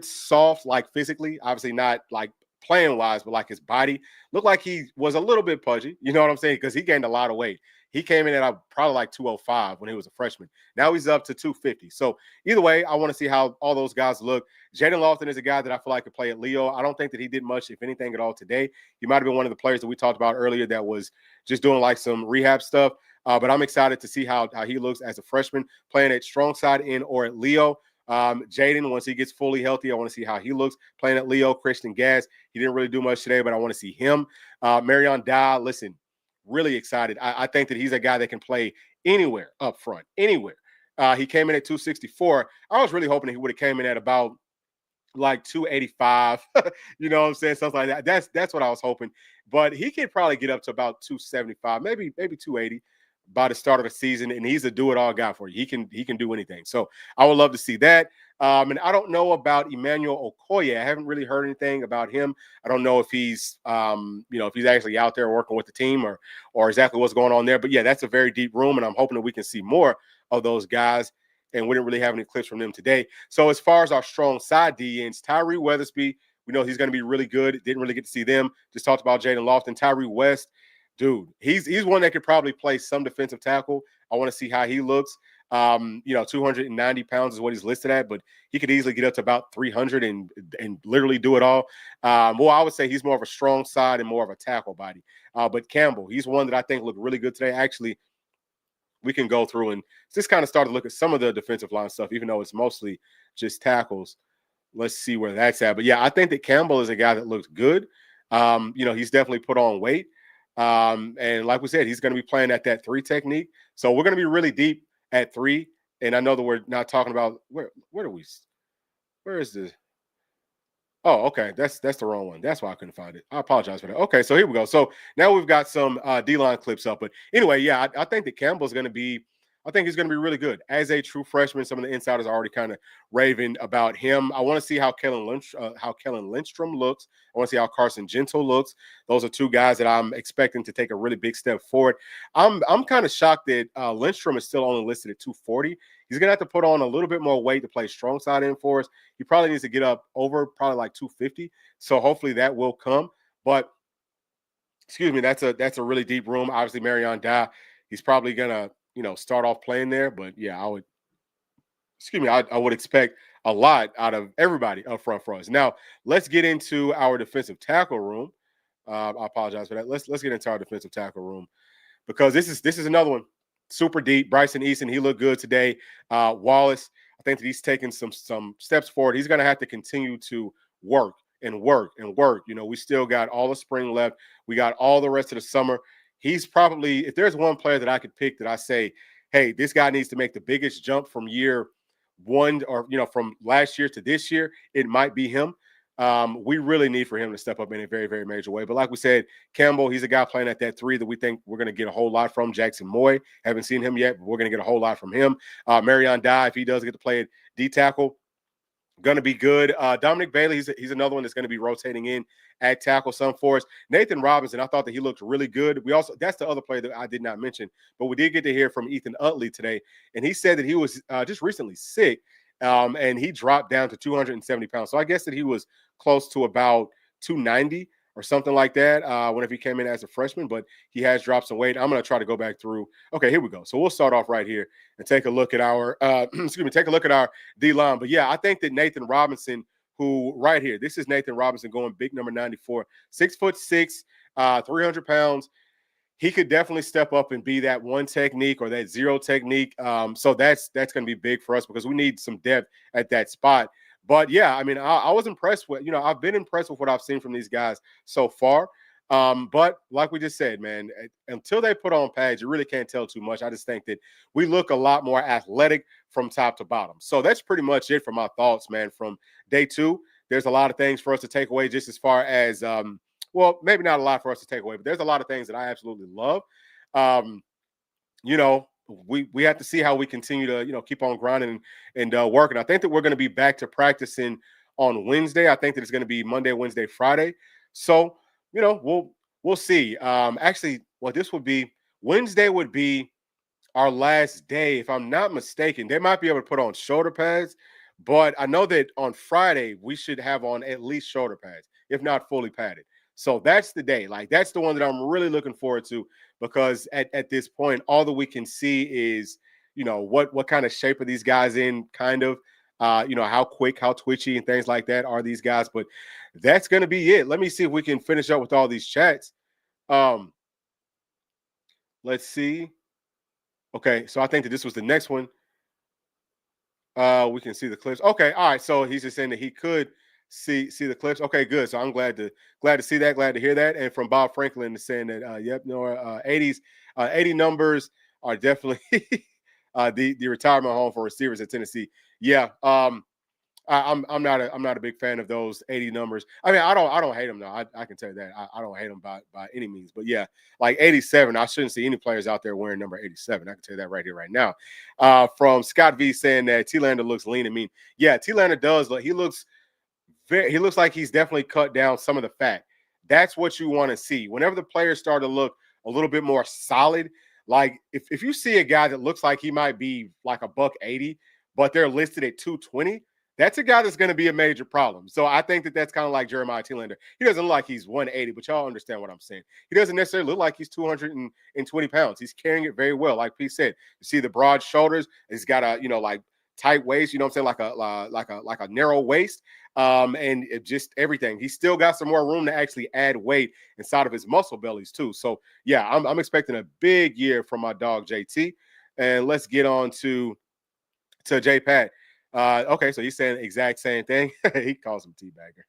S1: soft, like physically, obviously not like playing wise, but like his body looked like he was a little bit pudgy. You know what I'm saying? Because he gained a lot of weight. He came in at probably like 205 when he was a freshman. Now he's up to 250. So either way, I want to see how all those guys look. Jaden Lofton is a guy that I feel like could play at Leo. I don't think that he did much, if anything at all today. He might have been one of the players that we talked about earlier that was just doing like some rehab stuff. But I'm excited to see how he looks as a freshman playing at strong side in or at Leo. Jaden, once he gets fully healthy, I want to see how he looks playing at Leo. Christian Gass, he didn't really do much today, but I want to see him. Marion Dye, listen, really excited. I think that he's a guy that can play anywhere up front, anywhere. He came in at 264. I was really hoping he would have came in at about like 285. You know what I'm saying? Something like that. That's what I was hoping. But he could probably get up to about 275, maybe 280 by the start of the season, and he's a do-it-all guy for you. He can do anything. So I would love to see that. And I don't know about Emmanuel Okoye. I haven't really heard anything about him. I don't know if he's if he's actually out there working with the team or exactly what's going on there. But yeah, that's a very deep room, and I'm hoping that we can see more of those guys. And we didn't really have any clips from them today. So as far as our strong side DNs, Tyree Weathersby, we know he's going to be really good. Didn't really get to see them. Just talked about Jaden Lofton. Tyree West, dude, he's one that could probably play some defensive tackle. I want to see how he looks. 290 pounds is what he's listed at, but he could easily get up to about 300 and literally do it all. Well, I would say he's more of a strong side and more of a tackle body. But Campbell, he's one that I think looked really good today. Actually, we can go through and just kind of start to look at some of the defensive line stuff, even though it's mostly just tackles. Let's see where that's at. But yeah, I think that Campbell is a guy that looks good. He's definitely put on weight. And like we said, he's going to be playing at that 3 technique. So we're going to be really deep at 3. And I know that we're not talking about where is this? Oh, okay. That's the wrong one. That's why I couldn't find it. I apologize for that. Okay, so here we go. So now we've got some D-line clips up. But anyway, yeah, I think that Campbell's going to be I think he's going to be really good as a true freshman. Some of the insiders are already kind of raving about him. I want to see how Kellen Lindstrom looks. I want to see how Carson Gentle looks. Those are 2 guys that I'm expecting to take a really big step forward. I'm kind of shocked that Lindstrom is still only listed at 240. He's going to have to put on a little bit more weight to play strong side in for us. He probably needs to get up over probably like 250. So hopefully that will come. But excuse me, that's a really deep room. Obviously, Marion Dye, he's probably gonna start off playing there. But yeah, I would expect a lot out of everybody up front for us. Now let's get into our defensive tackle room. I apologize for that. Let's get into our defensive tackle room because this is another one super deep. Bryson Easton, he looked good today. Wallace, I think that he's taken some steps forward. He's gonna have to continue to work and work and work. We still got all the spring left. We got all the rest of the summer. He's probably, if there's one player that I could pick that I say, hey, this guy needs to make the biggest jump from year one or, from last year to this year, it might be him. We really need for him to step up in a very, very major way. But like we said, Campbell, he's a guy playing at that 3 that we think we're going to get a whole lot from. Jackson Moy, haven't seen him yet, but we're going to get a whole lot from him. Marion Dye, if he does get to play at D tackle, going to be good. Dominic Bailey, he's another one that's going to be rotating in at tackle some for us. Nathan Robinson, I thought that he looked really good. That's the other player that I did not mention, but we did get to hear from Ethan Utley today, and he said that he was just recently sick, and he dropped down to 270 pounds. So I guess that he was close to about 290 or something like that whenever he came in as a freshman, but he has dropped some weight. I'm going to try to go back through. Okay, here we go. So we'll start off right here and take a look at our take a look at our D line. But yeah, I think that Nathan Robinson, who right here, this is Nathan Robinson going big number 94, 6'6", 300 pounds. He could definitely step up and be that one technique or that zero technique. So that's going to be big for us because we need some depth at that spot. But yeah, I mean, I was impressed with, I've been impressed with what I've seen from these guys so far. But like we just said, man, until they put on pads, you really can't tell too much. I just think that we look a lot more athletic from top to bottom. So that's pretty much it for my thoughts, man, from day two. There's a lot of things for us to take away just as far as well, maybe not a lot for us to take away, but there's a lot of things that I absolutely love. Um, we have to see how we continue to, keep on grinding and working. I think that we're going to be back to practicing on Wednesday. I think that it's going to be Monday, Wednesday, Friday. So, we'll see. Actually, what this would be, Wednesday would be our last day, if I'm not mistaken. They might be able to put on shoulder pads, but I know that on Friday we should have on at least shoulder pads, if not fully padded. So that's the day. Like, that's the one that I'm really looking forward to because at this point, all that we can see is, what kind of shape are these guys in, kind of, how quick, how twitchy and things like that are these guys. But that's going to be it. Let me see if we can finish up with all these chats. Let's see. Okay, so I think that this was the next one. We can see the clips. Okay, all right. So he's just saying that he could see the clips. Okay, good. So I'm glad to see that, glad to hear that. And from Bob Franklin is saying that yep, no, 80 numbers are definitely the retirement home for receivers at Tennessee. Yeah. I'm not a big fan of those 80 numbers. I mean, I don't hate them though. I can tell you that. I don't hate them by any means. But yeah, like 87, I shouldn't see any players out there wearing number 87. I can tell you that right here, right now. From Scott V saying that T-Lander looks lean and mean. Yeah, T-Lander does look. He looks like he's definitely cut down some of the fat. That's what you want to see. Whenever the players start to look a little bit more solid, like if you see a guy that looks like he might be like a $180, but they're listed at 220, that's a guy that's going to be a major problem. So I think that that's kind of like Jeremiah T-Lander. He doesn't look like he's 180, but y'all understand what I'm saying. He doesn't necessarily look like he's 220 pounds. He's carrying it very well. Like Pete said, you see the broad shoulders. He's got a, like tight waist, you know what I'm saying? Like a narrow waist. And it just everything. He's still got some more room to actually add weight inside of his muscle bellies too. So yeah, I'm expecting a big year from my dog JT. And let's get on to J Pat. Okay, so he's saying the exact same thing. He calls him teabagger.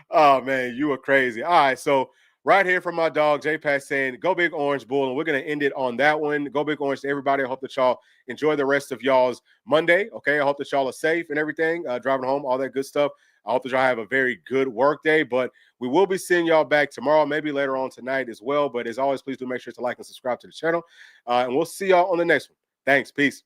S1: Oh man, you are crazy. All right, so right here from my dog J Pat saying, "Go Big Orange Bull," and we're gonna end it on that one. Go Big Orange to everybody. I hope that y'all enjoy the rest of y'all's Monday. Okay, I hope that y'all are safe and everything, driving home, all that good stuff. I hope that y'all have a very good work day. But we will be seeing y'all back tomorrow, maybe later on tonight as well. But as always, please do make sure to like and subscribe to the channel, and we'll see y'all on the next one. Thanks. Peace.